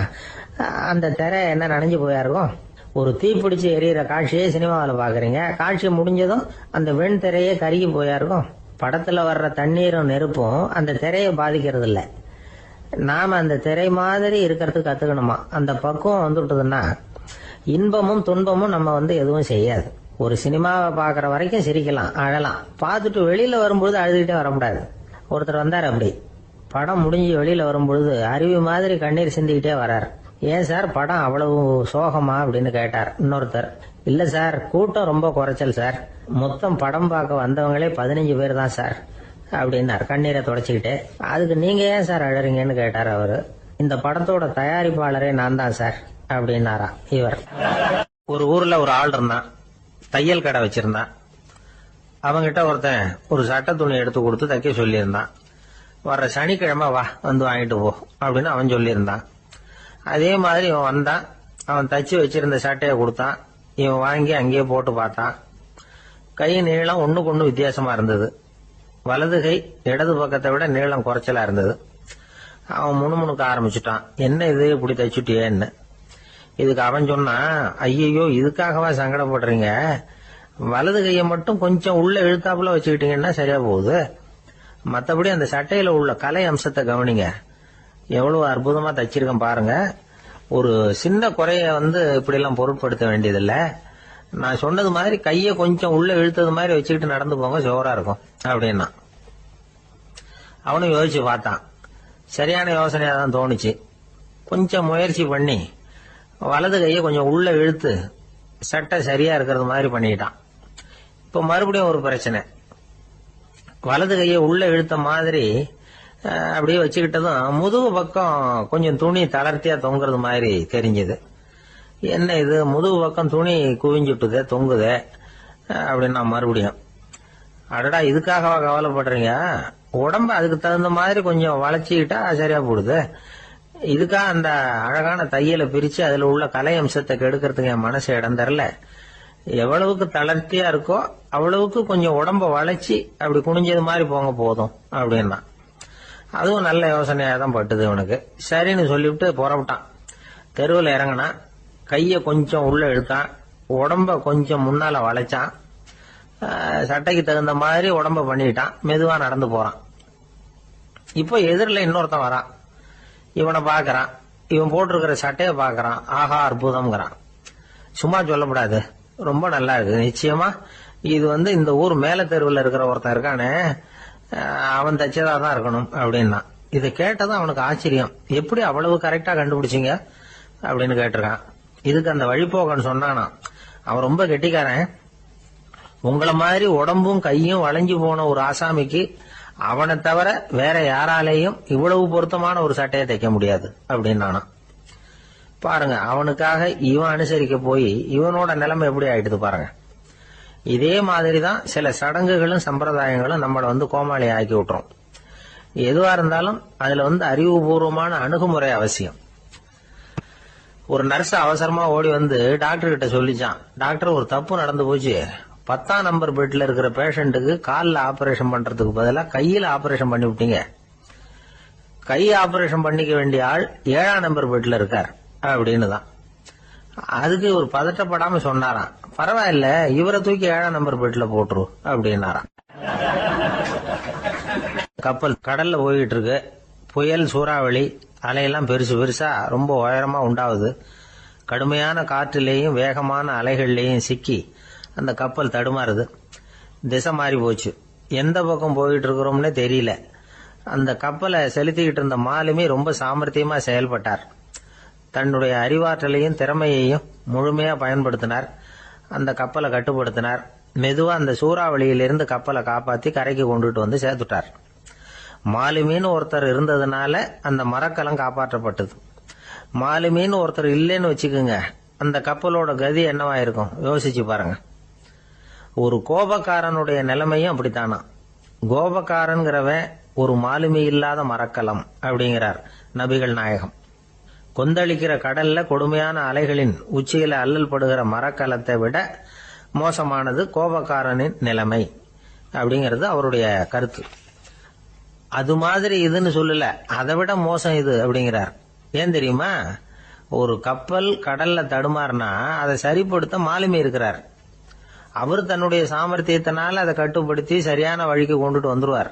அந்த திரை என்ன நனைஞ்சு போயா இருக்கும். ஒரு தீப்பிடிச்சு எரியிற காட்சியே சினிமாவில் பாக்குறீங்க, காட்சி முடிஞ்சதும் அந்த வெண் திரையே கருகி போயா இருக்கும். படத்துல வர்ற தண்ணீரும் நெருப்பும் அந்த திரையை பாதிக்கிறது இல்லை. நாம அந்த திரை மாதிரி இருக்கிறதுக்கு கத்துக்கணுமா. அந்த பக்குவம் வந்துட்டதுன்னா இன்பமும் துன்பமும் நம்ம எதுவும் செய்யாது. ஒரு சினிமாவை பாக்குற வரைக்கும் சிரிக்கலாம், அழலாம். பார்த்துட்டு வெளியில வரும்பொழுது அழுதுகிட்டே வரக்கூடாது. ஒருத்தர் வந்தார், அப்படி படம் முடிஞ்சு வெளியில வரும்பொழுது அருவி மாதிரி கண்ணீர் சிந்திக்கிட்டே வர்றார். ஏன் சார் படம் அவ்வளவு சோகமா அப்படின்னு கேட்டார். இன்னொருத்தர், இல்ல சார், கூட்டம் ரொம்ப குறைச்சல் சார், மொத்தம் படம் பார்க்க வந்தவங்களே 15 பேர் தான் சார் அப்படின்னார் கண்ணீரை தொடச்சிக்கிட்டே. அதுக்கு நீங்க ஏன் சார் அழறீங்கன்னு கேட்டார் அவரு. இந்த படத்தோட தயாரிப்பாளரே நான் தான் சார் அப்படின்னாரா இவர். ஒரு ஊர்ல ஒரு ஆள் இருந்தான், தையல் கடை வச்சிருந்தான். அவங்கிட்ட ஒருத்தன் ஒரு சட்டை துணி எடுத்து கொடுத்து தைக்க சொல்லியிருந்தான். வர்ற சனிக்கிழமை வா வந்து வாங்கிட்டு போ அப்படின்னு அவன் சொல்லியிருந்தான். அதே மாதிரி இவன் வந்தான். அவன் தச்சு வச்சிருந்த சட்டையை கொடுத்தான். இவன் வாங்கி அங்கேயே போட்டு பார்த்தான். கை நீளம் ஒண்ணுக்கு ஒண்ணு வித்தியாசமா இருந்தது. வலது கை இடது பக்கத்தை விட நீளம் குறைச்சலா இருந்தது. அவன் முணுமுணுக்க ஆரம்பிச்சுட்டான், என்ன இது இப்படி தைச்சுட்டியேன்னு. இதுக்கு அவன் சொன்னான், ஐயோ இதுக்காகவா சங்கடப்படுறீங்க, வலது கையை மட்டும் கொஞ்சம் உள்ள இழுத்தாப்புல வச்சுக்கிட்டீங்கன்னா சரியா போகுது. மற்றபடி அந்த சட்டையில உள்ள கலை அம்சத்தை கவனிங்க, எவ்வளவு அற்புதமா தச்சிருக்கேன் பாருங்க. ஒரு சின்ன குறைய இப்படி எல்லாம் பொருட்படுத்த வேண்டியதில்ல. நான் சொன்னது மாதிரி கையை கொஞ்சம் உள்ள இழுத்தது மாதிரி வச்சுக்கிட்டு நடந்து போங்க, ஜோரா இருக்கும் அப்படின்னா. அவனும் யோசிச்சு பார்த்தான். சரியான யோசனையா தான் தோணுச்சு. கொஞ்சம் முயற்சி பண்ணி வலது கையை கொஞ்சம் உள்ள இழுத்து சட்டை சரியா இருக்கிறது மாதிரி பண்ணிட்டான். இப்ப மறுபடியும் ஒரு பிரச்சனை. வலது கையை உள்ள இழுத்த மாதிரி அப்படியே வச்சுக்கிட்டதும் முதுகு பக்கம் கொஞ்சம் துணி தளர்த்தியா தொங்குறது மாதிரி தெரிஞ்சது. என்ன இது, முதுகு பக்கம் துணி குவிஞ்சுட்டுதே தொங்குதே அப்படின்னா மறுபடியும், அடடா இதுக்காகவா கவலைப்படுறீங்க, உடம்ப அதுக்கு தகுந்த மாதிரி கொஞ்சம் வளைச்சிக்கிட்டா சரியா போடுது. இதுக்காக அந்த அழகான தையலை பிரிச்சு அதுல உள்ள கலை அம்சத்தை கெடுக்கிறதுக்கு என் மனசு இடம் தரல. எவ்வளவுக்கு தளர்த்தியா இருக்கோ அவ்வளவுக்கு கொஞ்சம் உடம்ப வளைச்சி அப்படி குனிஞ்சது மாதிரி போங்க போதும் அப்படின்னா. அதுவும் நல்ல யோசனையா தான் பட்டுது இவனுக்கு. சரின்னு சொல்லிவிட்டு புறப்பட்டான். தெருவில் இறங்கினான். கைய கொஞ்சம் உள்ள இழுத்தான், உடம்ப கொஞ்சம் முன்னால வளைச்சான், சட்டைக்கு தகுந்த மாதிரி உடம்ப பண்ணிட்டான். மெதுவா நடந்து போறான். இப்போ எதிரில் இன்னொருத்தன் வரான். இவனை பாக்குறான். இவன் போட்டிருக்கிற சட்டையை பாக்குறான். ஆஹா அற்புதம்ங்கிறான். சும்மா சொல்லக்கூடாது, ரொம்ப நல்லா இருக்கு நிச்சயமா. இது இந்த ஊர் மேல தெருவில் இருக்கிற ஒருத்தன் இருக்கானே, அவன் தச்சதா தான் இருக்கணும் அப்படின்னா. இதை கேட்டதும் அவனுக்கு ஆச்சரியம். எப்படி அவ்வளவு கரெக்டா கண்டுபிடிச்சிங்க அப்படின்னு கேட்டிருக்கான். இதுக்கு அந்த வழிபோகன்னு சொன்னானா, அவன் ரொம்ப கெட்டிக்காரன். உங்களை மாதிரி உடம்பும் கையும் வளைஞ்சு போன ஒரு ஆசாமிக்கு அவனை தவிர வேற யாராலேயும் இவ்வளவு பொருத்தமான ஒரு சட்டையை தைக்க முடியாது அப்படின்னானா. பாருங்க, அவனுக்காக இவன் அனுசரிக்க போய் இவனோட நிலைமை எப்படி ஆயிடுது பாருங்க. இதே மாதிரிதான் சில சடங்குகளும் சம்பிரதாயங்களும் நம்மளை கோமாளி ஆக்கி விட்டுரும். எதுவா இருந்தாலும் அதுல அறிவுபூர்வமான அணுகுமுறை அவசியம். ஒரு நர்ஸ் அவசரமா ஓடி டாக்டர் கிட்ட சொல்லிச்சான், டாக்டர் ஒரு தப்பு நடந்து போச்சு, 10ஆம் நம்பர் பெட்ல இருக்கிற பேஷண்ட்டுக்கு காலில் ஆபரேஷன் பண்றதுக்கு பதிலாக கையில ஆபரேஷன் பண்ணி விட்டீங்க. கை ஆபரேஷன் பண்ணிக்க வேண்டிய ஆள் 7ஆம் நம்பர் பெட்ல இருக்கார் அப்படின்னு தான். அதுக்கு ஒரு பதட்டப்படாம சொன்னாராம், பரவாயில்ல இவரை தூக்கி 7ஆம் நம்பர் பெட்ல போட்டுரு அப்படின்னாராம். கப்பல் கடல்ல போயிட்டு இருக்கு. புயல், சூறாவளி, அலையெல்லாம் பெருசு பெருசா ரொம்ப உயரமா உண்டாகுது. கடுமையான காற்றிலேயும் வேகமான அலைகள்லேயும் சிக்கி அந்த கப்பல் தடுமாறுது. திசை மாறி போச்சு. எந்த பக்கம் போயிட்டு இருக்கிறோம்னே தெரியல. அந்த கப்பலை செலுத்திக்கிட்டு இருந்த மாலுமி ரொம்ப சாமர்த்தியமா செயல்பட்டார். தன்னுடைய அறிவாற்றலையும் திறமையையும் முழுமையா பயன்படுத்தினார். அந்த கப்பலை கட்டுப்படுத்தினார். மெதுவா அந்த சூறாவளியிலிருந்து கப்பலை காப்பாத்தி கரைக்கு கொண்டுட்டு சேர்த்துட்டார். மாலுமின்னு ஒருத்தர் இருந்ததுனால அந்த மரக்கலம் காப்பாற்றப்பட்டது. மாலுமின்னு ஒருத்தர் இல்லைன்னு வச்சுக்கோங்க, அந்த கப்பலோட கதி என்னவா இருக்கும் யோசிச்சு பாருங்க. ஒரு கோபக்காரனுடைய நிலைமையும் அப்படித்தானா. கோபக்காரன்கிறவன் ஒரு மாலுமி இல்லாத மரக்கலம் அப்படிங்கிறார் நபிகள் நாயகம். கொந்தளிக்கிற கடல்ல கொடுமையான அலைகளின் உச்சியில அல்லல் படுகிற மரக்கலத்தை விட மோசமானது கோபக்காரனின் நிலைமை அப்படிங்கிறது அவருடைய கருத்து. அது மாதிரி இதுன்னு சொல்லல, அதை விட மோசம் இது அப்படிங்கிறார். ஏன் தெரியுமா, ஒரு கப்பல் கடல்ல தடுமாறினா அதை சரிப்படுத்த மாலுமி இருக்கிறார். அவர் தன்னுடைய சாமர்த்தியத்தினால அதை கட்டுப்படுத்தி சரியான வழிக்கு கொண்டுட்டு வந்துருவார்.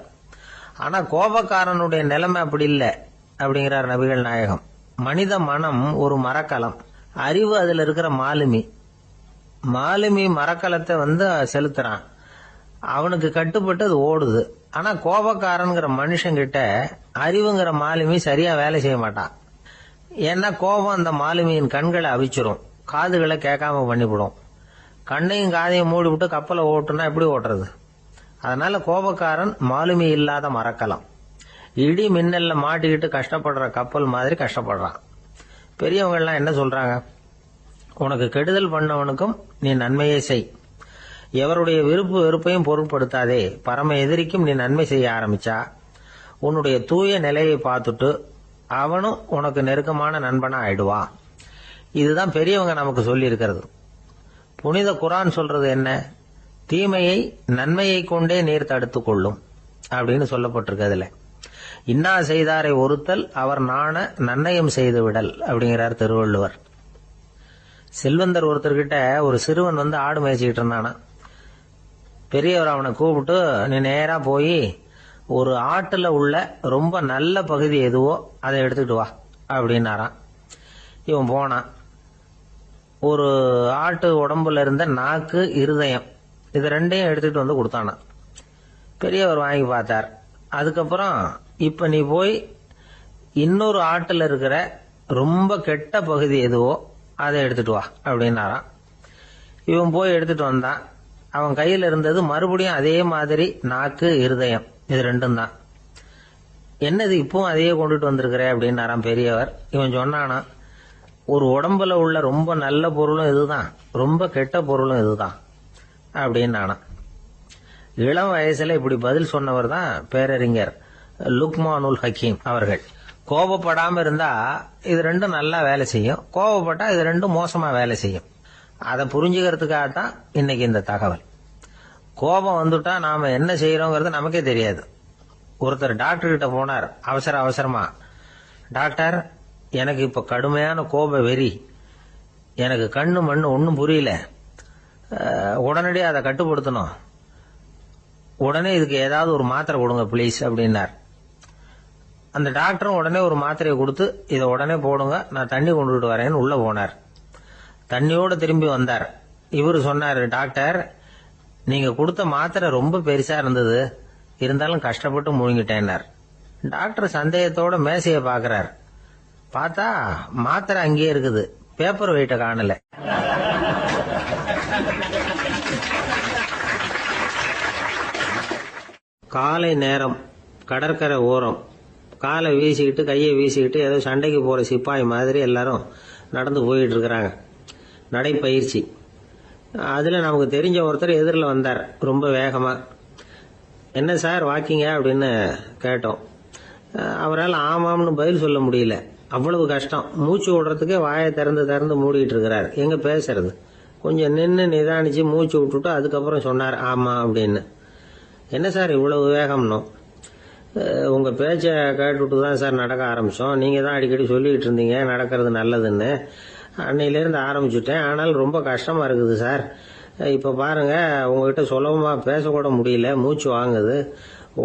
ஆனா கோபக்காரனுடைய நிலைமை அப்படி இல்லை அப்படிங்கிறார் நபிகள் நாயகம். மனித மனம் ஒரு மரக்கலம், அறிவு அதுல இருக்கிற மாலுமி. மாலுமி மரக்கலத்தை செலுத்துறான், அவனுக்கு கட்டுப்பட்டு அது ஓடுது. ஆனா கோபக்காரன்கிற மனுஷங்கிட்ட அறிவுங்கிற மாலுமி சரியா வேலை செய்ய மாட்டான். ஏன்னா கோபம் அந்த மாலுமியின் கண்களை அவிச்சிரும், காதுகளை கேட்காம பண்ணிவிடும். கண்ணையும் காதையும் மூடிவிட்டு கப்பலை ஓட்டுனா எப்படி ஓட்டுறது? அதனால கோபக்காரன் மாலுமி இல்லாத மரக்கலம். இடி மின்னல்ல மாட்டிக்கிட்டு கஷ்டப்படுற கப்பல் மாதிரி கஷ்டப்படுறான். பெரியவங்க எல்லாம் என்ன சொல்றாங்க, உனக்கு கெடுதல் பண்ணவனுக்கும் நீ நன்மையே செய், எவருடைய விருப்பு வெறுப்பையும் பொருட்படுத்தாதே. பரம எதிரிக்கும் நீ நன்மை செய்ய ஆரம்பிச்சா உன்னுடைய தூய நிலையை பார்த்துட்டு அவனும் உனக்கு நெருக்கமான நண்பனா ஆயிடுவான். இதுதான் பெரியவங்க நமக்கு சொல்லி இருக்கிறது. புனித குர்ஆன் சொல்றது என்ன? தீமையை நன்மையை கொண்டே நீர் தடுத்து கொள்ளும் அப்படின்னு சொல்லப்பட்டிருக்கு. அதுல இன்னா செய்தாரை ஒருத்தல் அவர் நாண நன்னயம் செய்து விடல் அப்படிங்கிறார் திருவள்ளுவர். செல்வந்தர் ஒருத்தர்கிட்ட ஒரு சிறுவன் வந்து ஆடு மேய்ச்சிக்கிட்டு இருந்தானா. பெரியவர் அவனை கூப்பிட்டு, நீ நேரா போய் ஒரு ஆட்டுல உள்ள ரொம்ப நல்ல பகுதி எதுவோ அதை எடுத்துக்கிட்டு வா அப்படின்னாராம். இவன் போனான். ஒரு ஆட்டு உடம்புல இருந்த நாக்கு, இருதயம், இது ரெண்டையும் எடுத்துக்கிட்டு வந்து கொடுத்தானா. பெரியவர் வாங்கி பார்த்தார். அதுக்கப்புறம் இப்ப நீ போய் இன்னொரு ஆட்டுல இருக்கிற ரொம்ப கெட்ட பகுதி எதுவோ அதை எடுத்துட்டு வா அப்படின்னாராம். இவன் போய் எடுத்துட்டு வந்தான். அவன் கையில இருந்தது மறுபடியும் அதே மாதிரி நாக்கு, இருதயம், இது ரெண்டும் தான். என்னது இப்பவும் அதையே கொண்டுட்டு வந்திருக்கிற அப்படின்னாராம் பெரியவர். இவன் சொன்னானா, ஒரு உடம்புல உள்ள ரொம்ப நல்ல பொருளும் இதுதான், ரொம்ப கெட்ட பொருளும் இதுதான் அப்படின்னு. இளம் வயசுல இப்படி பதில் சொன்னவர் தான் பேரறிஞர் லுக்மானுல் ஹக்கீம் அவர்கள். கோபப்படாம இருந்தா இது ரெண்டும் நல்லா வேலை செய்யும், கோபப்பட்டா இது ரெண்டும் மோசமா வேலை செய்யும். அதை புரிஞ்சுக்கிறதுக்காகத்தான் இன்னைக்கு இந்த தகவல். கோபம் வந்துட்டா நாம என்ன செய்யறோங்கிறது நமக்கே தெரியாது. ஒருத்தர் டாக்டர் கிட்ட போனார் அவசரமா. டாக்டர், எனக்கு இப்ப கடுமையான கோப வெறி, எனக்கு கண்ணு மண்ணு ஒன்னும் புரியல, உடனடியாக அதை கட்டுப்படுத்தணும், உடனே இதுக்கு ஏதாவது ஒரு மாத்திரை கொடுங்க ப்ளீஸ் அப்படின்னார். அந்த டாக்டரும் உடனே ஒரு மாத்திரையை கொடுத்து, இதை உடனே போடுங்க, நான் தண்ணி கொண்டுட்டு வரேன்னு உள்ள போனார். தண்ணியோட திரும்பி வந்தார். இவரு சொன்னார், டாக்டர், நீங்க கொடுத்த மாத்திரை ரொம்ப பெருசா இருந்தது, இருந்தாலும் கஷ்டப்பட்டு முழுங்கிட்டேன்னார். டாக்டர் சந்தேகத்தோட மேசையை பாக்குறார். பார்த்தா மாத்திரை அங்கேயே இருக்குது, பேப்பர் வெயிட்ட காணல. காலை நேரம், கடற்கரை ஓரம், காலை வீசிக்கிட்டு கையை வீசிக்கிட்டு ஏதோ சண்டைக்கு போற சிப்பாய் மாதிரி எல்லாரும் நடந்து போயிட்டு இருக்கிறாங்க. நடைப்பயிற்சி. அதுல நமக்கு தெரிஞ்ச ஒருத்தர் எதிரில் வந்தார் ரொம்ப வேகமா. என்ன சார் வாக்கிங்க அப்படின்னு கேட்டோம். அவரால் ஆமாம்னு பதில் சொல்ல முடியல, அவ்வளவு கஷ்டம். மூச்சு விடுறதுக்கே வாயை திறந்து மூடிட்டு இருக்கிறார். எங்க பேசுறது? கொஞ்சம் நின்று நிதானிச்சு மூச்சு விட்டுட்டு அதுக்கப்புறம் சொன்னார் ஆமா அப்படின்னு. என்ன சார் இவ்வளவு வேகம்னோ? உங்க பேச்சை கேட்டுட்டு தான் சார் நடக்க ஆரம்பிச்சோம். நீங்க தான் அடிக்கடி சொல்லிட்டு இருந்தீங்க நடக்கிறது நல்லதுன்னு. அன்னையிலேருந்து ஆரம்பிச்சுட்டேன், ஆனால் ரொம்ப கஷ்டமா இருக்குது சார். இப்ப பாருங்க, உங்ககிட்ட சுலபமா பேசக்கூட முடியல, மூச்சு வாங்குது,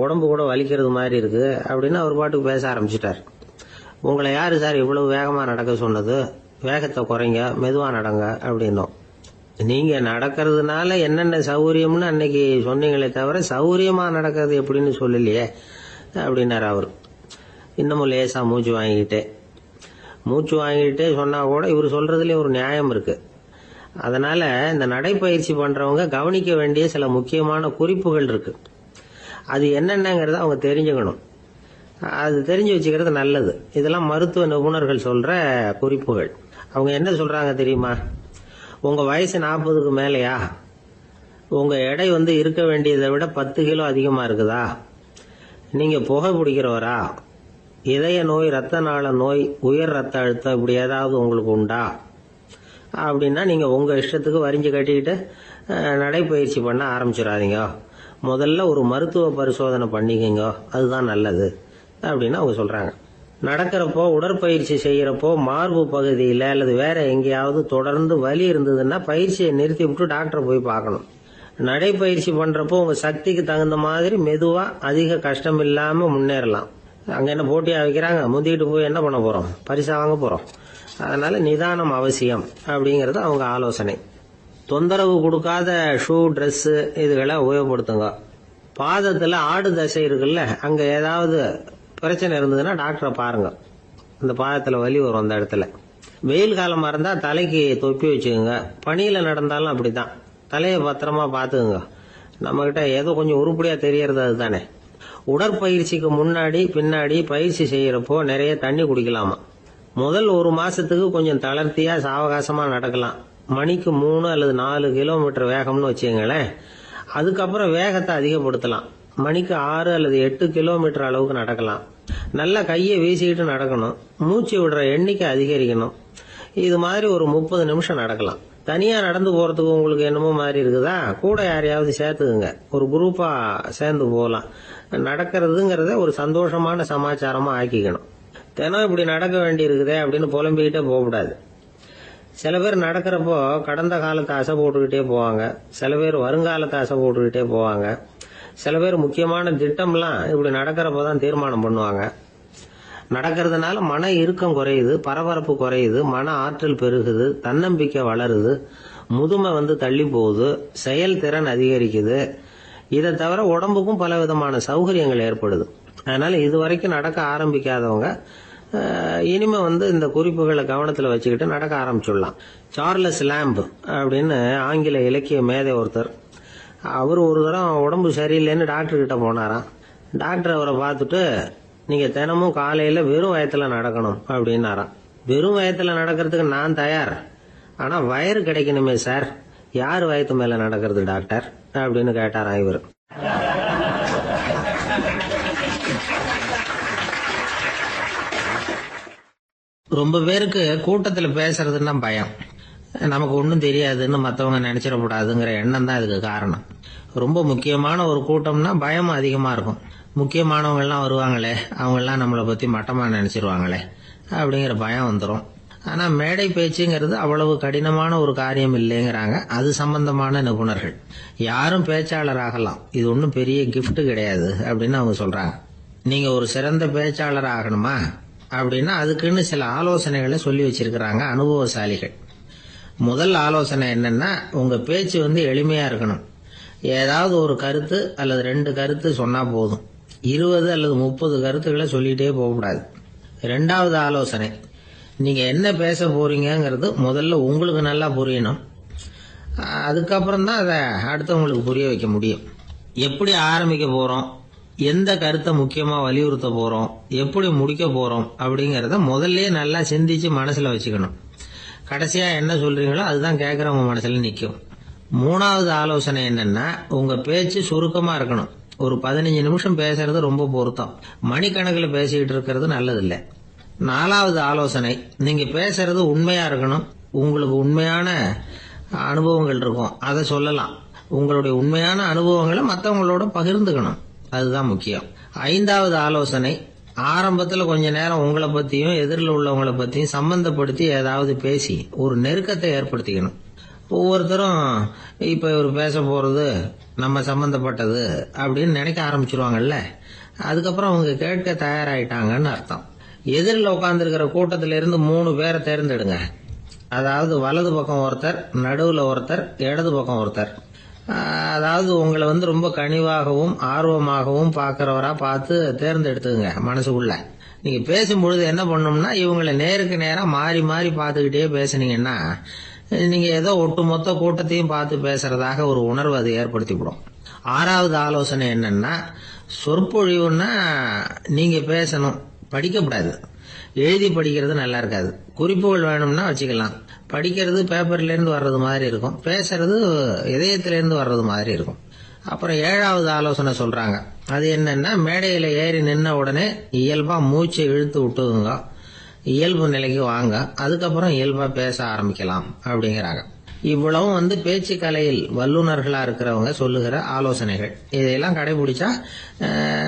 உடம்பு கூட வலிக்கிறது மாதிரி இருக்கு அப்படின்னு அவர் பாட்டுக்கு பேச ஆரம்பிச்சுட்டார். உங்களை யாரு சார் இவ்வளவு வேகமா நடக்க சொன்னது? வேகத்தை குறைங்க, மெதுவா நடங்க அப்படின்னோம். நீங்க நடக்கிறதுனால என்னென்ன சௌகரியம்னு அன்னைக்கு சொன்னீங்களே தவிர சௌகரியமா நடக்கிறது எப்படின்னு சொல்லலையே அப்படின்னாரு அவர். இன்னமும் லேசா மூச்சு வாங்கிட்டே சொன்னா கூட இவர் சொல்றதுலயும் ஒரு நியாயம் இருக்கு. அதனால இந்த நடைப்பயிற்சி பண்றவங்க கவனிக்க வேண்டிய சில முக்கியமான குறிப்புகள் இருக்கு. அது என்னென்னங்கிறத அவங்க தெரிஞ்சுக்கணும். அது தெரிஞ்சு வச்சுக்கிறது நல்லது. இதெல்லாம் மருத்துவ நிபுணர்கள் சொல்ற குறிப்புகள். அவங்க என்ன சொல்றாங்க தெரியுமா? உங்க வயசு 40க்கு மேலையா? உங்க எடை இருக்க வேண்டியதை விட 10 கிலோ அதிகமா இருக்குதா? நீங்க புகை பிடிக்கிறவரா? இதய நோய், ரத்த நாள நோய், உயர் ரத்த அழுத்தம் இப்படி ஏதாவது உங்களுக்கு உண்டா? அப்படின்னா நீங்க உங்க இஷ்டத்துக்கு வரிஞ்சு கட்டிக்கிட்டு நடைப்பயிற்சி பண்ண ஆரம்பிச்சிடாதீங்க. முதல்ல ஒரு மருத்துவ பரிசோதனை பண்ணிக்கங்க, அதுதான் நல்லது அப்படின்னு அவங்க சொல்றாங்க. நடக்கிறப்போ, உடற்பயிற்சி செய்யறப்போ மார்பு பகுதியில அல்லது வேற எங்கேயாவது தொடர்ந்து வலி இருந்ததுன்னா பயிற்சியை நிறுத்தி விட்டு டாக்டரை போய் பார்க்கணும். நடைப்பயிற்சி பண்றப்போ உங்க சக்திக்கு தகுந்த மாதிரி மெதுவா அதிக கஷ்டம் இல்லாம முன்னேறலாம். அங்க என்ன போட்டியா வைக்கிறாங்க? முந்திக்கிட்டு போய் என்ன பண்ண போறோம்? பரிசா வாங்க போறோம். அதனால நிதானம் அவசியம் அப்படிங்கறது அவங்க ஆலோசனை. தொந்தரவு கொடுக்காத ஷூ, ட்ரெஸ் இதுகளை உபயோகப்படுத்துங்க. பாதத்துல ஆடு தசை இருக்குல்ல, அங்க ஏதாவது பிரச்சனை இருந்ததுன்னா டாக்டரை பாருங்க. அந்த பாதத்துல வலி வரும் அந்த இடத்துல. வெயில் காலமா இருந்தா தலைக்கு தொப்பி வச்சுக்கோங்க. பனியில நடந்தாலும் அப்படித்தான், தலையை பத்திரமா பாத்துக்குங்க. நம்ம கிட்ட ஏதோ கொஞ்சம் உருப்படியா தெரியறது அதுதானே. உடற்பயிற்சிக்கு முன்னாடி பின்னாடி பயிற்சி செய்யறப்போ நிறைய தண்ணி குடிக்கலாமா. முதல் 1 மாசத்துக்கு கொஞ்சம் தளர்த்தியா சாவகாசமா நடக்கலாம். மணிக்கு 3 அல்லது 4 கிலோமீட்டர் வேகம்னு வச்சுங்களேன். அதுக்கப்புறம் வேகத்தை அதிகப்படுத்தலாம். மணிக்கு 6 அல்லது 8 கிலோமீட்டர் அளவுக்கு நடக்கலாம். நல்லா கையை வீசிக்கிட்டு நடக்கணும். மூச்சு விடுற எண்ணிக்கை அதிகரிக்கணும். இது மாதிரி ஒரு 30 நிமிஷம் நடக்கலாம். தனியா நடந்து போறதுக்கு உங்களுக்கு என்னமோ மாதிரி இருக்குதா? கூட யாரையாவது சேர்த்துக்குங்க. ஒரு குரூப்பா சேர்ந்து போகலாம். நடக்கிறதுங்கிறத ஒரு சந்தோஷமான சமாச்சாரமா ஆக்கிக்கணும். தினம் இப்படி நடக்க வேண்டி இருக்குதே அப்படின்னு புலம்பிக்கிட்டே போகக்கூடாது. சில பேர் நடக்கிறப்போ கடந்த காலத்தை அசை போட்டுக்கிட்டே போவாங்க. சில பேர் வருங்காலத்தை அசை போட்டுக்கிட்டே போவாங்க. சில பேர் முக்கியமான திட்டம்லாம் இப்படி நடக்கிறப்ப தான் தீர்மானம் பண்ணுவாங்க. நடக்கிறதுனால மன இறுக்கம் குறையுது, பரபரப்பு குறையுது, மன ஆற்றல் பெருகுது, தன்னம்பிக்கை வளருது, முதுமை தள்ளி போகுது, செயல்திறன் அதிகரிக்குது. இதை தவிர உடம்புக்கும் பல விதமான சௌகரியங்கள் ஏற்படுது. அதனால இதுவரைக்கும் நடக்க ஆரம்பிக்காதவங்க இனிமே இந்த குறிப்புகளை கவனத்தில் வச்சுக்கிட்டு நடக்க ஆரம்பிச்சுடலாம். சார்லஸ் லேம்ப் அப்படின்னு ஆங்கில இலக்கிய மேதை ஒருத்தர், அவர் ஒரு தரம் உடம்பு சரியில்லைன்னு டாக்டர் கிட்ட போனாராம். டாக்டர் அவரை பார்த்துட்டு, நீங்க தினமும் காலையில வெறும் வயத்துல நடக்கணும் அப்படின்னாராம். வெறும் வயத்துல நடக்கிறதுக்கு நான் தயார், ஆனா வயிறு கிடைக்கணுமே சார். யார் வயத்து மேல நடக்கிறது டாக்டர் அப்படின்னு கேட்டாராம் இவர். ரொம்ப பேருக்கு கூட்டத்துல பேசுறதுன்னா பயம். நமக்கு ஒன்றும் தெரியாதுன்னு மற்றவங்க நினைச்சிடக்கூடாதுங்கிற எண்ணம் தான் இதுக்கு காரணம். ரொம்ப முக்கியமான ஒரு கூட்டம்னா பயம் அதிகமா இருக்கும். முக்கியமானவங்க எல்லாம் வருவாங்களே, அவங்க எல்லாம் நம்மளை பத்தி மட்டமா நினைச்சிருவாங்களே அப்படிங்கிற பயம் வந்துடும். ஆனா மேடை பேச்சுங்கிறது அவ்வளவு கடினமான ஒரு காரியம் இல்லைங்கிறாங்க அது சம்பந்தமான நிபுணர்கள். யாரும் பேச்சாளர் ஆகலாம், இது ஒன்றும் பெரிய கிஃப்ட் கிடையாது அப்படின்னு அவங்க சொல்றாங்க. நீங்க ஒரு சிறந்த பேச்சாளர் ஆகணுமா அப்படின்னா அதுக்குன்னு சில ஆலோசனைகளை சொல்லி வச்சிருக்கிறாங்க அனுபவசாலிகள். முதல் ஆலோசனை என்னன்னா, உங்க பேச்சு எளிமையா இருக்கணும். ஏதாவது ஒரு கருத்து அல்லது 2 கருத்து சொன்னா போதும். 20 அல்லது 30 கருத்துக்களை சொல்லிட்டே போகக்கூடாது. 2வது ஆலோசனை, நீங்க என்ன பேச போறீங்கிறது முதல்ல உங்களுக்கு நல்லா புரியணும். அதுக்கப்புறம் தான் அதை அடுத்தவங்களுக்கு புரிய வைக்க முடியும். எப்படி ஆரம்பிக்க போறோம், எந்த கருத்தை முக்கியமா வலியுறுத்த போறோம், எப்படி முடிக்க போறோம் அப்படிங்கறத முதல்ல நல்லா சிந்திச்சு மனசுல வச்சுக்கணும். கடைசியா என்ன சொல்றீங்களோ அதுதான் கேட்கறவங்க மனசுல நிக்கும். 3வது ஆலோசனை என்னன்னா, உங்க பேச்சு சுருக்கமா இருக்கணும். ஒரு 15 நிமிஷம் பேசுறது ரொம்ப பொருத்தம். மணிக்கணக்கில் பேசிக்கிட்டு இருக்கிறது நல்லதில்லை. 4வது ஆலோசனை, நீங்க பேசுறது உண்மையா இருக்கணும். உங்களுக்கு உண்மையான அனுபவங்கள் இருக்கும், அதை சொல்லலாம். உங்களுடைய உண்மையான அனுபவங்களை மற்றவங்களோட பகிர்ந்துக்கணும், அதுதான் முக்கியம். 5வது ஆலோசனை, ஆரம்பத்துல கொஞ்ச நேரம் உங்களை பத்தியும் எதிரில் உள்ளவங்களை பத்தியும் சம்பந்தப்படுத்தி ஏதாவது பேசி ஒரு நெருக்கத்தை ஏற்படுத்திக்கணும். ஒவ்வொருத்தரும் இப்ப இவர் பேச போறது நம்ம சம்பந்தப்பட்டது அப்படின்னு நினைக்க ஆரம்பிச்சிருவாங்கல்ல, அதுக்கப்புறம் அவங்க கேட்க தயாராயிட்டாங்கன்னு அர்த்தம். எதிரில் உட்கார்ந்துருக்கிற கூட்டத்தில இருந்து 3 பேரை தேர்ந்தெடுங்க. அதாவது வலது பக்கம் ஒருத்தர், நடுவுல ஒருத்தர், இடது பக்கம் ஒருத்தர். அதாவது உங்களை ரொம்ப கனிவாகவும் ஆர்வமாகவும் பார்க்கிறவரா பார்த்து தேர்ந்தெடுத்துங்க மனசுக்குள்ள. நீங்க பேசும்பொழுது என்ன பண்ணணும்னா, இவங்களை நேருக்கு நேரா மாறி மாறி பார்த்துக்கிட்டே பேசுனீங்கன்னா நீங்க ஏதோ ஒட்டுமொத்த கூட்டத்தையும் பார்த்து பேசுறதாக ஒரு உணர்வு அது ஏற்படுத்திவிடும். 6வது ஆலோசனை என்னன்னா, சொற்பொழிவுன்னா நீங்க பேசணும், படிக்கப்படாது. எழுதி படிக்கிறது நல்லா இருக்காது. குறிப்புகள் வேணும்னா வச்சுக்கலாம். படிக்கிறது பேப்பர்ல இருந்து வர்றது மாதிரி இருக்கும், பேசுறது இதயத்திலிருந்து வர்றது மாதிரி இருக்கும். அப்புறம் 7வது ஆலோசனை சொல்றாங்க. அது என்னன்னா, மேடையில ஏறி நின்ன உடனே இயல்பா மூச்சை இழுத்து விட்டுங்க, இயல்பு நிலைக்கு வாங்க, அதுக்கப்புறம் இயல்பா பேச ஆரம்பிக்கலாம் அப்படிங்கிறாங்க. இவ்வளவும் பேச்சு கலையில் வல்லுநர்களா இருக்கிறவங்க சொல்லுகிற ஆலோசனைகள். இதையெல்லாம் கடைபிடிச்சா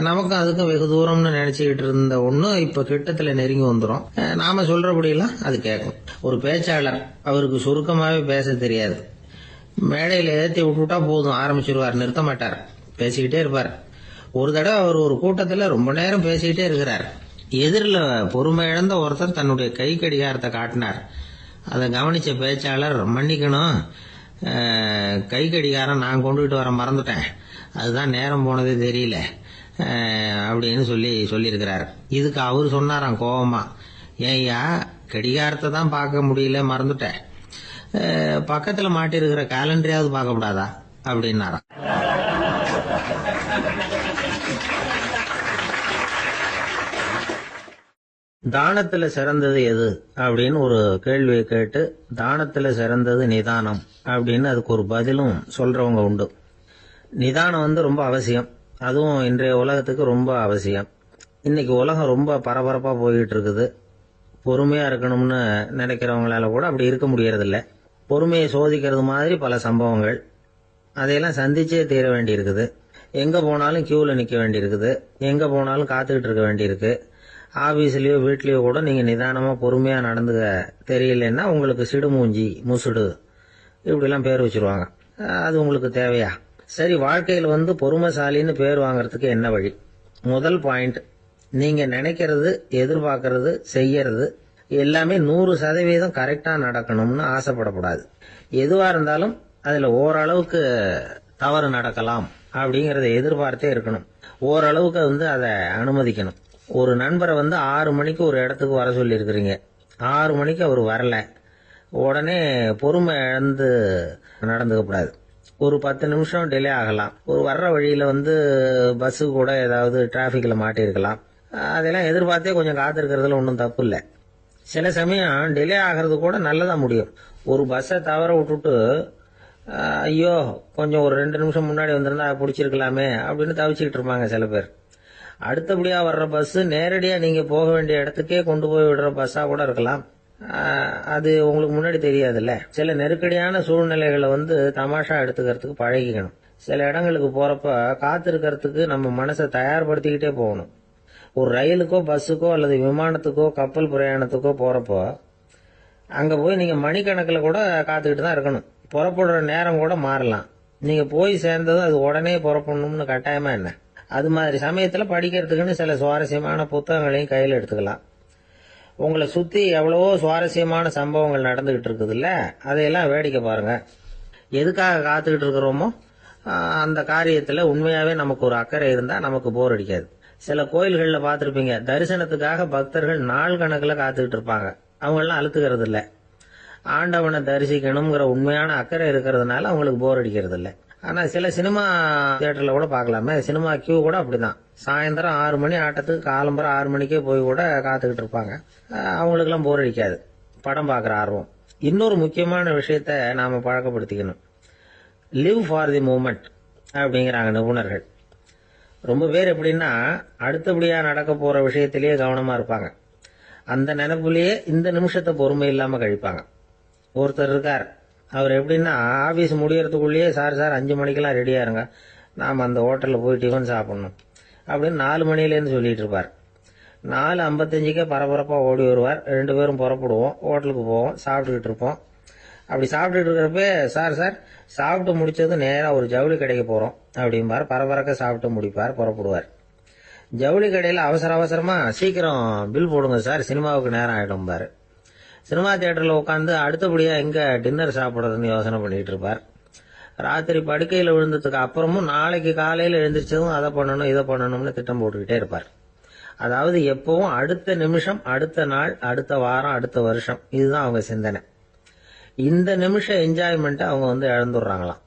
நமக்கும் அதுக்கும் வெகு தூரம்னு நினைச்சுக்கிட்டு இருந்த ஒண்ணு இப்ப கிட்டத்துல நெருங்கி வந்துடும். நாம சொல்றபடியெல்லாம் அது கேட்கும். ஒரு பேச்சாளர், அவருக்கு சுருக்கமாவே பேச தெரியாது. மேடையில ஏற்றி விட்டுட்டா போதும், ஆரம்பிச்சிருவார், நிறுத்த மாட்டார், பேசிக்கிட்டே இருப்பார். ஒரு தடவை அவர் ஒரு கூட்டத்துல ரொம்ப நேரம் பேசிக்கிட்டே இருக்கிறார். எதிரில் பொறுமை இழந்த ஒருத்தர் தன்னுடைய கை கடிகாரத்தை காட்டினார். அதை கவனிச்ச பேச்சாளர், மன்னிக்கணும், கை கடிகாரம் நான் கொண்டுகிட்டு வர மறந்துட்டேன், அதுதான் நேரம் போனதே தெரியல அப்படின்னு சொல்லியிருக்கிறார். இதுக்கு அவரு சொன்னாராம் கோபமா, ஏய்யா கடிகாரத்தை தான் பார்க்க முடியல, மறந்துட்டேன், பக்கத்துல மாட்டிருக்கிற கேலண்டரையாவது பார்க்க கூடாதா அப்படின்னாராம். தானத்துல சிறந்தது எது அப்படின்னு ஒரு கேள்வியை கேட்டு, தானத்துல சிறந்தது நிதானம் அப்படின்னு அதுக்கு ஒரு பதிலும் சொல்றவங்க உண்டு. நிதானம் ரொம்ப அவசியம். அதுவும் இன்றைய உலகத்துக்கு ரொம்ப அவசியம். இன்னைக்கு உலகம் ரொம்ப பரபரப்பா போயிட்டு இருக்குது. பொறுமையா இருக்கணும்னு நினைக்கிறவங்களால கூட அப்படி இருக்க முடியறதில்ல. பொறுமையை சோதிக்கிறது மாதிரி பல சம்பவங்கள். அதையெல்லாம் சந்திச்சே தீர வேண்டி இருக்குது. எங்க போனாலும் கியூல நிக்க வேண்டி இருக்குது. எங்க போனாலும் காத்துக்கிட்டு இருக்க வேண்டியிருக்கு. ஆபீஸ்லயோ வீட்லயோ கூட நீங்க நிதானமா பொறுமையா நடந்துக்க தெரியலன்னா உங்களுக்கு சிடுமூஞ்சி, முசுடு இப்படிலாம் பேர் வச்சிருவாங்க. அது உங்களுக்கு தேவையா? சரி, வாழ்க்கையில் பொறுமைசாலின்னு பேர் வாங்கறதுக்கு என்ன வழி? முதல் பாயிண்ட், நீங்க நினைக்கிறது, எதிர்பார்க்கறது, செய்யறது எல்லாமே 100% கரெக்டா நடக்கணும்னு ஆசைப்படக்கூடாது. எதுவா இருந்தாலும் அதுல ஓரளவுக்கு தவறு நடக்கலாம் அப்படிங்கறத எதிர்பார்த்தே இருக்கணும். ஓரளவுக்கு அதை அனுமதிக்கணும். ஒரு நண்பரை 6 மணிக்கு ஒரு இடத்துக்கு வர சொல்லி இருக்கிறீங்க. 6 மணிக்கு அவர் வரல, உடனே பொறுமை இழந்து நடந்துக்க கூடாது. ஒரு 10 நிமிஷம் டிலே ஆகலாம். ஒரு வர்ற வழியில பஸ்ஸு கூட ஏதாவது டிராபிக்ல மாட்டிருக்கலாம். அதெல்லாம் எதிர்பார்த்தே கொஞ்சம் காத்திருக்கிறதுல ஒன்றும் தப்பு இல்லை. சில சமயம் டிலே ஆகிறது கூட நல்லதா முடியும். ஒரு பஸ்ஸை தவற விட்டுட்டு, ஐயோ கொஞ்சம் ஒரு 2 நிமிஷம் முன்னாடி வந்திருந்தா பிடிச்சிருக்கலாமே அப்படின்னு தவிச்சுக்கிட்டு இருப்பாங்க சில பேர். அடுத்தபடியா வர்ற பஸ் நேரடியா நீங்க போக வேண்டிய இடத்துக்கே கொண்டு போய் விடுற பஸ்ஸா கூட இருக்கலாம். அது உங்களுக்கு முன்னாடி தெரியாதுல்ல. சில நெருக்கடியான சூழ்நிலைகளை தமாஷா எடுத்துக்கிறதுக்கு பழகிக்கணும். சில இடங்களுக்கு போறப்ப காத்திருக்கிறதுக்கு நம்ம மனசை தயார்படுத்திக்கிட்டே போகணும். ஒரு ரயிலுக்கோ பஸ்ஸுக்கோ அல்லது விமானத்துக்கோ கப்பல் பிரயாணத்துக்கோ போறப்போ அங்க போய் நீங்க மணிக்கணக்கில் கூட காத்துக்கிட்டு தான் இருக்கணும். புறப்படுற நேரம் கூட மாறலாம். நீங்க போய் சேர்ந்ததும் அது உடனே புறப்படணும்னு கட்டாயமா என்ன? அது மாதிரி சமயத்துல படிக்கிறதுக்குன்னு சில சுவாரஸ்யமான புத்தகங்களையும் கையில் எடுத்துக்கலாம். உங்களை சுத்தி எவ்வளவோ சுவாரஸ்யமான சம்பவங்கள் நடந்துகிட்டு இருக்குதுல்ல, அதையெல்லாம் வேடிக்கை பாருங்க. எதுக்காக காத்துக்கிட்டு இருக்கிறோமோ அந்த காரியத்துல உண்மையாவே நமக்கு ஒரு அக்கறை இருந்தா நமக்கு போர் அடிக்காது. சில கோயில்கள்ல பார்த்திருப்பீங்க, தரிசனத்துக்காக பக்தர்கள் நாள் கணக்குல காத்துக்கிட்டு இருப்பாங்க. அவங்க எல்லாம் அழுத்துக்கிறது இல்ல. ஆண்டவனை தரிசிக்கணுங்கிற உண்மையான அக்கறை இருக்கிறதுனால அவங்களுக்கு போர் அடிக்கிறது இல்லை. ஆனா சில சினிமா தியேட்டர்ல கூட பார்க்கலாமே, சினிமா கியூ கூட அப்படிதான். சாயந்தரம் 6 மணி ஆட்டத்துக்கு காலம்பரம் 6 மணிக்கே போய் கூட காத்துக்கிட்டு இருப்பாங்க. அவங்களுக்கு எல்லாம் போர் அடிக்காது. படம் பார்க்குற ஆர்வம். இன்னொரு முக்கியமான விஷயத்த நாம பழக்கப்படுத்திக்கணும். லிவ் ஃபார் தி மூமெண்ட் அப்படிங்கிறாங்க நிபுணர்கள். ரொம்ப பேர் எப்படின்னா அடுத்தபடியா நடக்க போற விஷயத்திலேயே கவனமா இருப்பாங்க. அந்த நினைப்புலயே இந்த நிமிஷத்தை பொறுமை இல்லாம கழிப்பாங்க. ஒருத்தர் இருக்கார், அவர் எப்படின்னா ஆபீஸ் முடியறதுக்குள்ளேயே சார் 5 மணிக்கெல்லாம் ரெடியா இருங்க, நாம அந்த ஹோட்டல்ல போய் டிஃபன் சாப்பிடணும் அப்படின்னு 4 மணிலேருந்து சொல்லிட்டு இருப்பார். 4:55 பரபரப்பா ஓடி வருவார். 2 பேரும் புறப்படுவோம், ஹோட்டலுக்கு போவோம், சாப்பிட்டுக்கிட்டு இருப்போம். அப்படி சாப்பிட்டுட்டு இருக்கிறப்ப சார் சாப்பிட்டு முடிச்சது நேரா ஒரு ஜவுளி கடைக்கு போறோம் அப்படிம்பார். பரபரக்க சாப்பிட்டு முடிப்பார், புறப்படுவார். ஜவுளி கடையில அவசரமா சீக்கிரம் பில் போடுங்க சார், சினிமாவுக்கு நேரம் ஆயிடும் பாரு. சினிமா தியேட்டர்ல உட்காந்து அடுத்தபடியா எங்க டின்னர் சாப்பிடுறதுன்னு யோசனை பண்ணிட்டு இருப்பார். ராத்திரி படுக்கையில விழுந்ததுக்கு அப்புறமும் நாளைக்கு காலையில எழுந்திரிச்சதும் அதை பண்ணணும் இதை பண்ணணும்னு திட்டம் போட்டுக்கிட்டே இருப்பார். அதாவது எப்பவும் அடுத்த நிமிஷம், அடுத்த நாள், அடுத்த வாரம், அடுத்த வருஷம், இதுதான் அவங்க சிந்தனை. இந்த நிமிஷம் என்ஜாய்மெண்ட் அவங்க இழந்துடுறாங்களாம்.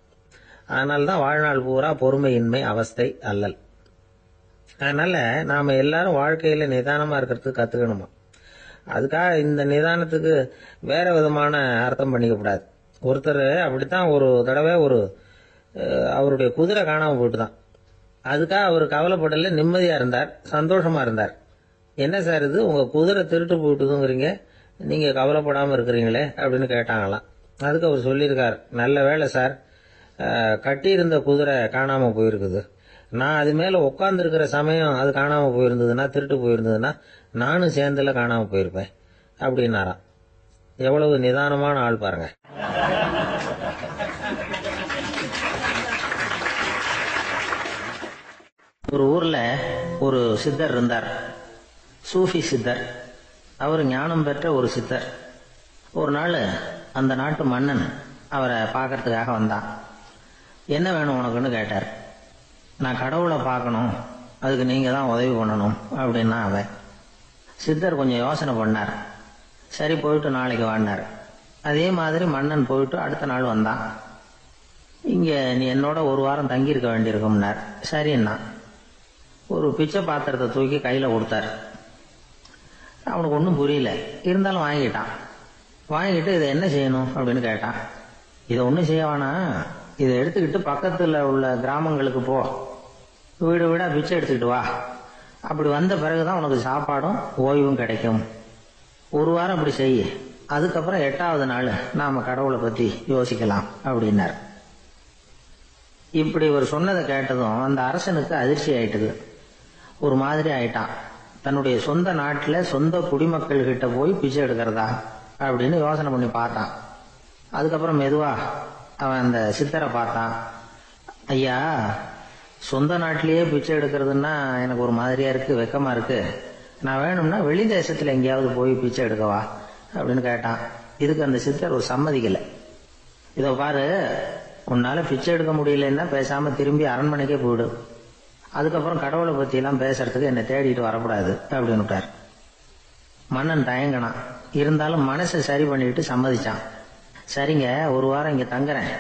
அதனாலதான் வாழ்நாள் பூரா பொறுமையின்மை, அவஸ்தை, அல்லல். அதனால நாம எல்லாரும் வாழ்க்கையில நிதானமா இருக்கிறதுக்கு கத்துக்கணுமா. அதுக்காக இந்த நிதானத்துக்கு வேற விதமான அர்த்தம் பண்ணிக்க கூடாது. ஒருத்தர் அப்படித்தான் ஒரு தடவை அவருடைய குதிரை காணாம போயிட்டுதான். அதுக்காக அவர் கவலைப்படல, நிம்மதியா இருந்தார், சந்தோஷமா இருந்தார். என்ன சார் இது, உங்க குதிரை திருட்டு போயிட்டுதுங்கிறீங்க, நீங்க கவலைப்படாம இருக்கிறீங்களே அப்படின்னு கேட்டாங்களாம். அதுக்கு அவர் சொல்லியிருக்கார், நல்ல வேலை சார், கட்டி இருந்த குதிரை காணாம போயிருக்குது. நான் அது மேல உட்கார்ந்து இருக்கிற சமயம் அது காணாம போயிருந்ததுன்னா, திருட்டு போயிருந்ததுன்னா நானும் சேர்ந்துல காணாம போயிருப்பேன் அப்படின்னாராம். எவ்வளவு நிதானமான ஆள் பாருங்க. ஒரு ஊர்ல ஒரு சித்தர் இருந்தார், சூஃபி சித்தர். அவர் ஞானம் பெற்ற ஒரு சித்தர். ஒரு நாள் அந்த நாட்டு மன்னன் அவரை பார்க்கறதுக்காக வந்தான். என்ன வேணும் உனக்குன்னு கேட்டார். நான் கடவுளை பார்க்கணும், அதுக்கு நீங்க தான் உதவி பண்ணணும் அப்படின்னா அவன். சித்தர் கொஞ்சம் யோசனை பண்ணார். சரி, போயிட்டு நாளைக்கு வாடினார். அதே மாதிரி மன்னன் போயிட்டு அடுத்த நாள் வந்தான். இங்க நீ என்னோட ஒரு வாரம் தங்கியிருக்க வேண்டியிருக்கும்னார். சரின்னா ஒரு பிச்சை பாத்திரத்தை தூக்கி கையில கொடுத்தார். அவனுக்கு ஒன்றும் புரியல. இருந்தாலும் வாங்கிட்டான். வாங்கிட்டு இதை என்ன செய்யணும் அப்படின்னு கேட்டான். இதை ஒன்றும் செய்ய வேணாம், இதை எடுத்துக்கிட்டு பக்கத்தில் உள்ள கிராமங்களுக்கு போ, வீடு வீடாக பிச்சை எடுத்துக்கிட்டு வா. அப்படி வந்த பிறகுதான் உனக்கு சாப்பாடும் ஓய்வும் கிடைக்கும். ஒரு வாரம் அப்படி செய்ய, அதுக்கப்புறம் 8வது நாள் நாம கடவுளை பத்தி யோசிக்கலாம் அப்படின்னார். இப்படி இவர் சொன்னதை கேட்டதும் அந்த அரசனுக்கு அதிர்ச்சி ஆயிட்டுது. ஒரு மாதிரி ஆயிட்டான். தன்னுடைய சொந்த நாட்டில் சொந்த குடிமக்கள் கிட்ட போய் பிச்சை எடுக்கிறதா அப்படின்னு யோசனை பண்ணி பார்த்தான். அதுக்கப்புறம் மெதுவா அவன் அந்த சித்தரை பார்த்தான். ஐயா, சொந்த நாட்டிலேயே பிச்சை எடுக்கிறதுன்னா எனக்கு ஒரு மாதிரியா இருக்கு, வெக்கமா இருக்கு. நான் வேணும்னா வெளி தேசத்துல எங்கேயாவது போய் பிச்சை எடுக்கவா அப்படின்னு கேட்டான். இதுக்கு அந்த சித்தர் ஒரு சம்மதிக்கல. இதோ பாரு, உன்னால பிச்சை எடுக்க முடியலன்னா பேசாம திரும்பி அரண்மனைக்கே போயிடு. அதுக்கப்புறம் கடவுளை பத்தி எல்லாம் பேசுறதுக்கு என்னை தேடிட்டு வரக்கூடாது அப்படின்னு விட்டார். மன்னன் தயங்கினான். இருந்தாலும் மனசை சரி பண்ணிட்டு சம்மதிச்சான். சரிங்க, ஒரு வாரம் இங்க தங்குறேன்,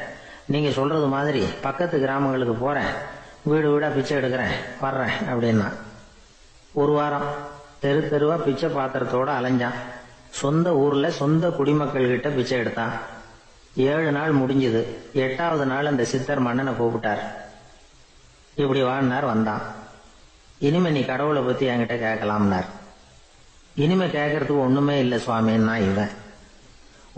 நீங்க சொல்றது மாதிரி பக்கத்து கிராமங்களுக்கு போறேன், வீடு வீடா பிச்சை எடுக்கிறேன், வர்றேன் அப்படின்னா. ஒரு வாரம் தெரு தெருவா பிச்சை பாத்திரத்தோட அலைஞ்சான். சொந்த ஊர்ல சொந்த குடிமக்கள் கிட்ட பிச்சை எடுத்தான். 7 நாள் முடிஞ்சது. 8வது நாள் அந்த சித்தர் மன்னனை கூப்பிட்டார். இப்படி வாழ்னார். வந்தான். இனிமே நீ கடவுளை பத்தி என்கிட்ட கேட்கலாம்னார். இனிமே கேட்கறதுக்கு ஒண்ணுமே இல்லை சுவாமின்னா இவன்.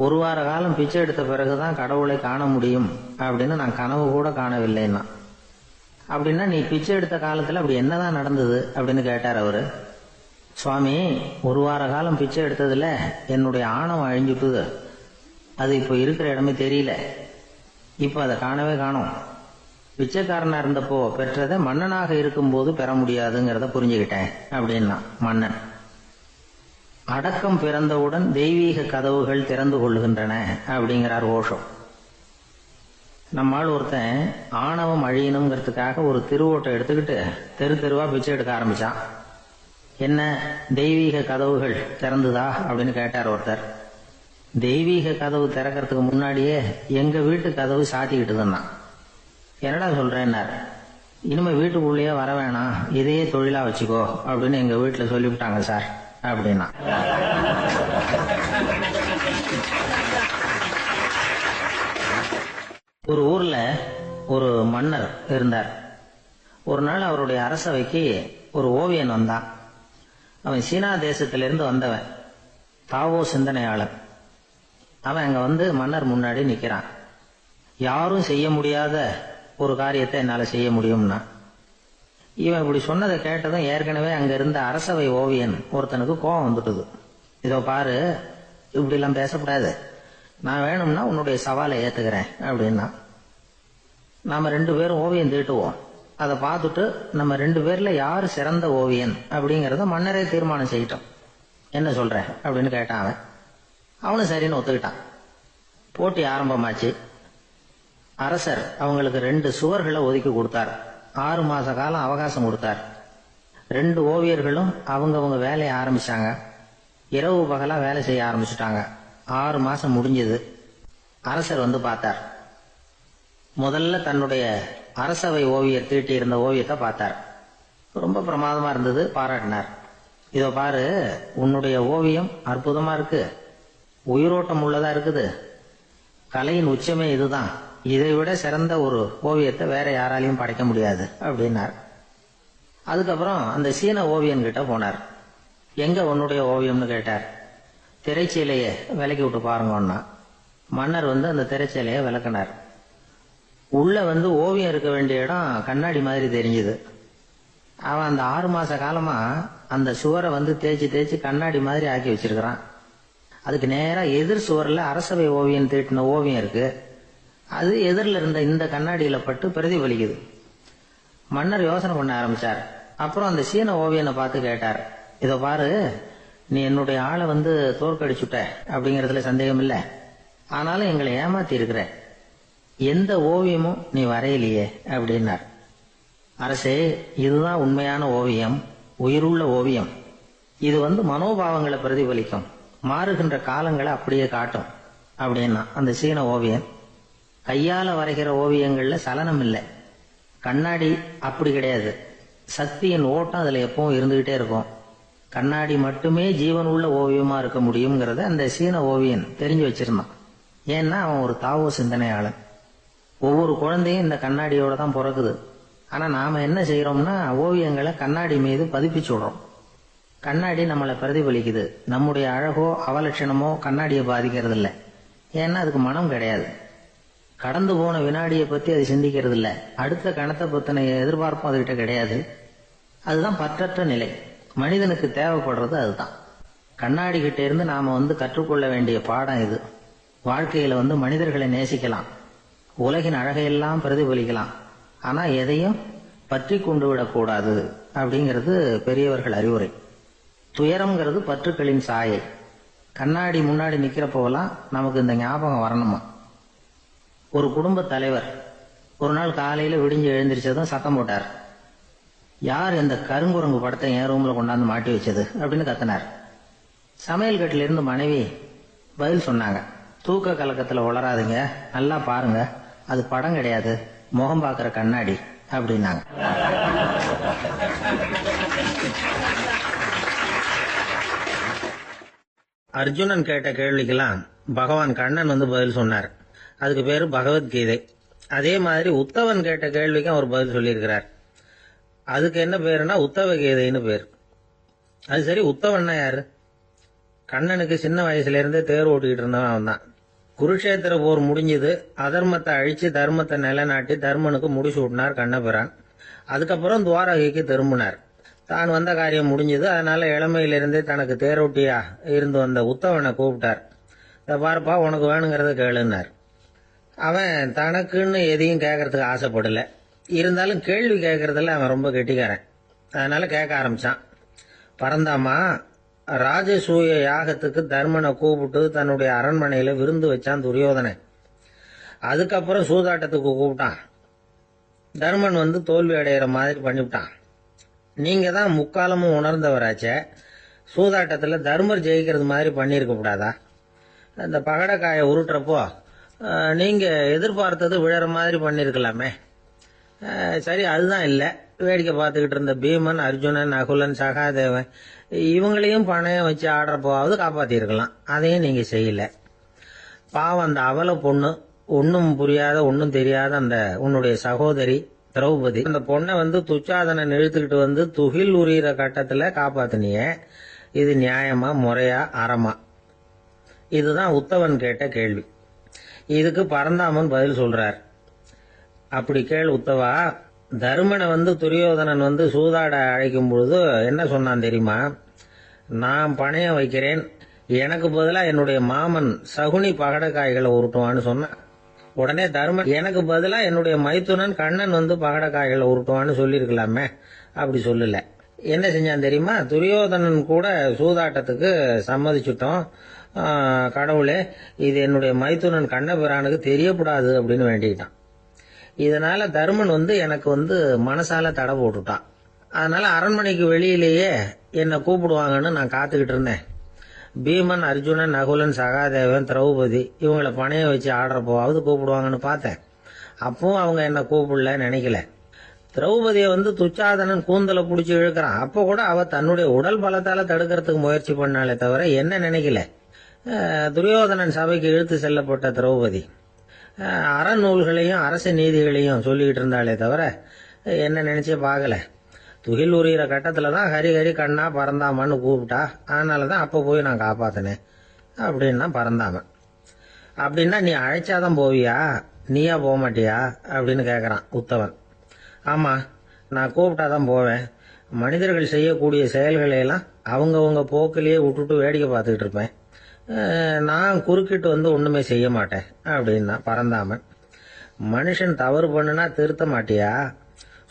ஒரு வார காலம் பிச்சை எடுத்த பிறகுதான் கடவுளை காண முடியும் அப்படின்னு நான் கனவு கூட காணவில்லைன்னா. அப்படின்னா நீ பிச்சை எடுத்த காலத்துல அப்படி என்னதான் நடந்தது அப்படின்னு கேட்டார் அவரு. சுவாமி, ஒரு வார காலம் பிச்சை எடுத்ததுல என்னுடைய ஆணவம் அழிஞ்சுட்டுது. அது இப்போ இருக்கிற இடமே தெரியல. இப்ப அதை காணவே காணோம். பிச்சைக்காரனா இருந்தப்போ பெற்றதை மன்னனாக இருக்கும்போது பெற முடியாதுங்கிறத புரிஞ்சுக்கிட்டேன் அப்படின்னா மன்னன். அடக்கம் பிறந்தவுடன் தெய்வீக கதவுகள் திறந்து கொள்ளுகின்றன அப்படிங்கிறார் ஓஷோ. நம்மால் ஒருத்தன் ஆணவம் அழியணுங்கிறதுக்காக ஒரு திருவோட்டை எடுத்துக்கிட்டு தெரு தெருவா பிச்சை எடுக்க ஆரம்பிச்சான். என்ன, தெய்வீக கதவுகள் திறந்துதா அப்படின்னு கேட்டார் ஒருத்தர். தெய்வீக கதவு திறக்கிறதுக்கு முன்னாடியே எங்க வீட்டு கதவு சாத்திக்கிட்டுதுன்னா. என்னடா சொல்றேன்னார். இனிமே வீட்டுக்குள்ளேயே வர வேணாம், இதையே தொழிலா வச்சுக்கோ அப்படின்னு எங்க வீட்டுல சொல்லிவிட்டாங்க சார் அப்படின்னா. ஒரு ஊர்ல ஒரு மன்னர் இருந்தார். ஒரு நாள் அவருடைய அரசவைக்கு ஒரு ஓவியன் வந்தான். அவன் சீனா தேசத்திலிருந்து வந்தவன், தாவோ சிந்தனையாளன். அவன் அங்க வந்து மன்னர் முன்னாடி நிக்கிறான். யாரும் செய்ய முடியாத ஒரு காரியத்தை என்னால செய்ய முடியும்னா. இவன் இப்படி சொன்னதை கேட்டதும் ஏற்கனவே அங்க இருந்த அரசவை ஓவியன் ஒருத்தனுக்கு கோபம் வந்துட்டுது. இதோ பாரு, இப்படி எல்லாம் பேசக்கூடாது, நான் வேணும்னா உன்னுடைய சவாலை ஏத்துக்கிறேன் அப்படின்னா. நாம 2 பேரும் ஓவியம் தீட்டுவோம், அதை பார்த்துட்டு நம்ம 2 பேர்ல யாரு சிறந்த ஓவியன் அப்படிங்கறத மன்னரே தீர்மானம் செய்யட்டும், என்ன சொல்ற அப்படின்னு கேட்டான் அவன். அவனும் சரின்னு ஒத்துக்கிட்டான். போட்டி ஆரம்பமாச்சு. அரசர் அவங்களுக்கு 2 சுவர்களை ஒதுக்கி கொடுத்தார். 6 மாச காலம் அவகாசம் கொடுத்தார். 2 ஓவியர்களும் அவங்கவங்க வேலையை ஆரம்பிச்சாங்க. இரவு பகலா வேலை செய்ய ஆரம்பிச்சுட்டாங்க. 6 மாசம் முடிஞ்சது. அரசர் வந்து பார்த்தார். முதல்ல தன்னுடைய அரசவை ஓவியர் தீட்டி இருந்த ஓவியத்தை பார்த்தார். ரொம்ப பிரமாதமா இருந்தது, பாராட்டினார். இதோ பாரு, உன்னுடைய ஓவியம் அற்புதமா இருக்கு, உயிரோட்டம் உள்ளதா இருக்குது, கலையின் உச்சமே இதுதான், இதை விட சிறந்த ஒரு ஓவியத்தை வேற யாராலையும் படைக்க முடியாது அப்படின்னார். அதுக்கப்புறம் அந்த சீன ஓவியன் கிட்ட போனார். எங்க உன்னுடைய ஓவியம்னு கேட்டார். திரைச்சீலையை விலக்கி விட்டு பாருங்கன்னா. மன்னர் வந்து அந்த திரைச்சீலையை விளக்கினார். உள்ள வந்து ஓவியம் இருக்க வேண்டிய இடம் கண்ணாடி மாதிரி தெரிஞ்சுது. அவன் அந்த 6 மாச காலமா அந்த சுவரை வந்து தேய்ச்சி தேய்ச்சி கண்ணாடி மாதிரி ஆக்கி வச்சிருக்கிறான். அதுக்கு நேரா எதிர் சுவர்ல அரசவை ஓவியம் தீட்டின ஓவியம் இருக்கு. அது எதிரில் இருந்த இந்த கண்ணாடியில பட்டு பிரதிபலிக்குது. மன்னர் யோசனை பண்ண ஆரம்பிச்சார். அப்புறம் அந்த சீன ஓவியனை பார்த்து கேட்டார். இதோ பாரு, நீ என்னுடைய ஆளை வந்து தோற்கடிச்சுட்ட அப்படிங்கறதுல சந்தேகம் இல்லை. ஆனாலும் எங்களை ஏமாத்தி இருக்கிற, எந்த ஓவியமும் நீ வரையிலையே அப்படின்னார். அரசே, இதுதான் உண்மையான ஓவியம், உயிருள்ள ஓவியம். இது வந்து மனோபாவங்களை பிரதிபலிக்கும், மாறுகின்ற காலங்களை அப்படியே காட்டும் அப்படின்னா அந்த சீன ஓவியன். கையால வரைகிற ஓவியங்கள்ல சலனம் இல்லை, கண்ணாடி அப்படி கிடையாது, சக்தியின் ஓட்டம் அதுல எப்பவும் இருந்துகிட்டே இருக்கும். கண்ணாடி மட்டுமே ஜீவன் உள்ள ஓவியமா இருக்க முடியுங்கிறத அந்த சீன ஓவியன் தெரிஞ்சு வச்சிருந்தான். ஏன்னா அவன் ஒரு தாவோ சிந்தனையாளன். ஒவ்வொரு குழந்தையும் இந்த கண்ணாடியோட தான் பிறக்குது. ஆனா நாம என்ன செய்யறோம்னா ஓவியங்களை கண்ணாடி மீது பதிப்பிச்சு விடுறோம். கண்ணாடி நம்மளை பிரதிபலிக்குது. நம்முடைய அழகோ அவலட்சணமோ கண்ணாடியை பாதிக்கிறது இல்லை. ஏன்னா அதுக்கு மனம் கிடையாது. கடந்து போன வினாடியை பத்தி அது சிந்திக்கிறது இல்லை. அடுத்த கணத்தை பத்தின எதிர்பார்ப்பும் அதுகிட்ட கிடையாது. அதுதான் பற்றற்ற நிலை. மனிதனுக்கு தேவைப்படுறது அதுதான். கண்ணாடி கிட்ட இருந்து நாம கற்றுக்கொள்ள வேண்டிய பாடம் இது. வாழ்க்கையில மனிதர்களை நேசிக்கலாம், உலகின் அழகையெல்லாம் பிரதிபலிக்கலாம், ஆனா எதையும் பற்றி கொண்டு விடக்கூடாது அப்படிங்கிறது பெரியவர்கள் அறிவுரை. துயரம்ங்கிறது பற்றுக்களின் சாயை. கண்ணாடி முன்னாடி நிக்கிறப்போலாம் நமக்கு இந்த ஞாபகம் வரணுமா. ஒரு குடும்ப தலைவர் ஒரு நாள் காலையில விடிஞ்சு எழுந்திரிச்சதும் சத்தம் போட்டார். யார் இந்த கருங்குரங்கு படத்தை என் ரூம்ல கொண்டாந்து மாட்டி வச்சது அப்படின்னு கத்தினார். சமையல் கட்டில இருந்து மனைவி பதில் சொன்னாங்க. தூக்க கலக்கத்துல உளராதுங்க, நல்லா பாருங்க, அது படம் கிடையாது, முகம் பார்க்கிற கண்ணாடி அப்படின்னாங்க. அர்ஜுனன் கேட்ட கேள்விக்கெல்லாம் பகவான் கண்ணன் பதில் சொன்னார். அதுக்கு பேரு பகவத்கீதை. அதே மாதிரி உத்தவன் கேட்ட கேள்விக்கும் அவர் பதில் சொல்லியிருக்கிறார். அதுக்கு என்ன பேருன்னா உத்தவ கீதைன்னு பேர். அது சரி, உத்தவன்னா யாரு? கண்ணனுக்கு சின்ன வயசுல இருந்தே தேர் ஓட்டிக்கிட்டு இருந்தவன் அவன் தான். குருஷேத்திர போர் முடிஞ்சது. அதர்மத்தை அழிச்சு தர்மத்தை நிலைநாட்டி தர்மனுக்கு முடிச்சு விட்டினார் கண்ணபிரான். அதுக்கப்புறம் துவாரகைக்கு திரும்பினார். தான் வந்த காரியம் முடிஞ்சது. அதனால இளமையிலிருந்தே தனக்கு தேரோட்டியா இருந்து வந்த உத்தவனை கூப்பிட்டார். பார்ப்பா, உனக்கு வேணுங்கிறத கேளுன்னார். அவன் தனக்குன்னு எதையும் கேட்கறதுக்கு ஆசைப்படல. இருந்தாலும் கேள்வி கேட்கறதுல அவன் ரொம்ப கெட்டிக்காரன். அதனால கேட்க ஆரம்பிச்சான். பரந்தாமா, ராஜசூய யாகத்துக்கு தர்மனை கூப்பிட்டு தன்னுடைய அரண்மனையில விருந்து வச்சான் துரியோதனன். அதுக்கப்புறம் சூதாட்டத்துக்கு கூப்பிட்டான். தர்மன் தோல்வி அடைகிற மாதிரி பண்ணிவிட்டான். நீங்க தான் முக்காலமும் உணர்ந்தவராச்சே, சூதாட்டத்துல தர்மர் ஜெயிக்கிறது மாதிரி பண்ணியிருக்க கூடாதா? அந்த பகடக்காயை உருட்டுறப்போ நீங்க எதிர்பார்த்தது விழற மாதிரி பண்ணிருக்கலாமே. சரி, அதுதான் இல்லை. வேடிக்கை பார்த்துக்கிட்டு இருந்த பீமன், அர்ஜுனன், நகுலன், சகாதேவன் இவங்களையும் பணையம் வச்சு ஆடுறப்போவாவது காப்பாத்திருக்கலாம். அதையும் நீங்க செய்யல. பாவம் அந்த அவல பொண்ணு, ஒன்னும் புரியாத ஒன்னும் தெரியாத அந்த உன்னுடைய சகோதரி திரௌபதி, அந்த பொண்ணை துச்சாதனன் இழுத்துக்கிட்டு துகில் உரியிற கட்டத்துல காப்பாத்தினிய. இது நியாயமா, முறையா, அறமா? இதுதான் உத்தவன் கேட்ட கேள்வி. இதுக்கு பரந்தாமன் பதில் சொல்றார். அப்படி கேள் உத்தவா. தருமனை துரியோதனன் சூதாட அழைக்கும் பொழுது என்ன சொன்னான் தெரியுமா? நான் பணையம் வைக்கிறேன், எனக்கு பதிலா என்னுடைய மாமன் சகுனி பகடக்காய்களை உருட்டுவான்னு சொன்னான். உடனே தர்மன், எனக்கு பதிலா என்னுடைய மைத்துனன் கண்ணன் பகடக்காய்களை உருட்டுவான்னு சொல்லியிருக்கலாமே. அப்படி சொல்லல. என்ன செஞ்சான் தெரியுமா? துரியோதனன் கூட சூதாட்டத்துக்கு சம்மதிச்சுட்டோம், கடவுளே இது என்னுடைய மைத்துனன் கண்ணபிரானுக்கு தெரியக்கூடாது அப்படின்னு வேண்டிக்கிட்டான். இதனால தர்மன் எனக்கு மனசால தடை போட்டுட்டான். அதனால அரண்மனைக்கு வெளியிலேயே என்னை கூப்பிடுவாங்கன்னு நான் காத்துக்கிட்டு இருந்தேன். பீமன், அர்ஜுனன், நகுலன், சகாதேவன், திரௌபதி இவங்களை பணைய வச்சு ஆடுறப்போவாவது கூப்பிடுவாங்கன்னு பார்த்தேன். அப்பவும் அவங்க என்ன கூப்பிடல, நினைக்கல. திரௌபதியை துச்சாதனன் கூந்தலை பிடிச்சி இழுக்கிறான். அப்போ கூட அவ தன்னுடைய உடல் பலத்தால தடுக்கிறதுக்கு முயற்சி பண்ணாலே தவிர என்ன நினைக்கல. துரியோதனன் சபைக்கு இழுத்து செல்லப்பட்ட திரௌபதி அறநூல்களையும் அரச நீதிகளையும் சொல்லிக்கிட்டு இருந்தாலே தவிர என்ன நினைச்சே பார்க்கல. துகில் உரியிற கட்டத்துல தான் ஹரி ஹரி கண்ணா பரந்தாமன்னு கூப்பிட்டா. அதனாலதான் அப்ப போய் நான் காப்பாத்தினேன் அப்படின்னா பரந்தாமன். அப்படின்னா நீ அழைச்சாதான் போவியா, நீயா போக மாட்டியா அப்படின்னு கேக்குறான் உத்தவன். ஆமா, நான் கூப்பிட்டாதான் போவேன். மனிதர்கள் செய்யக்கூடிய செயல்களை எல்லாம் அவங்கவுங்க போக்கிலேயே விட்டுட்டு வேடிக்கை பார்த்துக்கிட்டு இருப்பேன். நான் குறுக்கிட்டு ஒண்ணுமே செய்ய மாட்டேன் அப்படின்னா பரந்தாமன். மனுஷன் தவறு பண்ணுனா திருத்த மாட்டியா,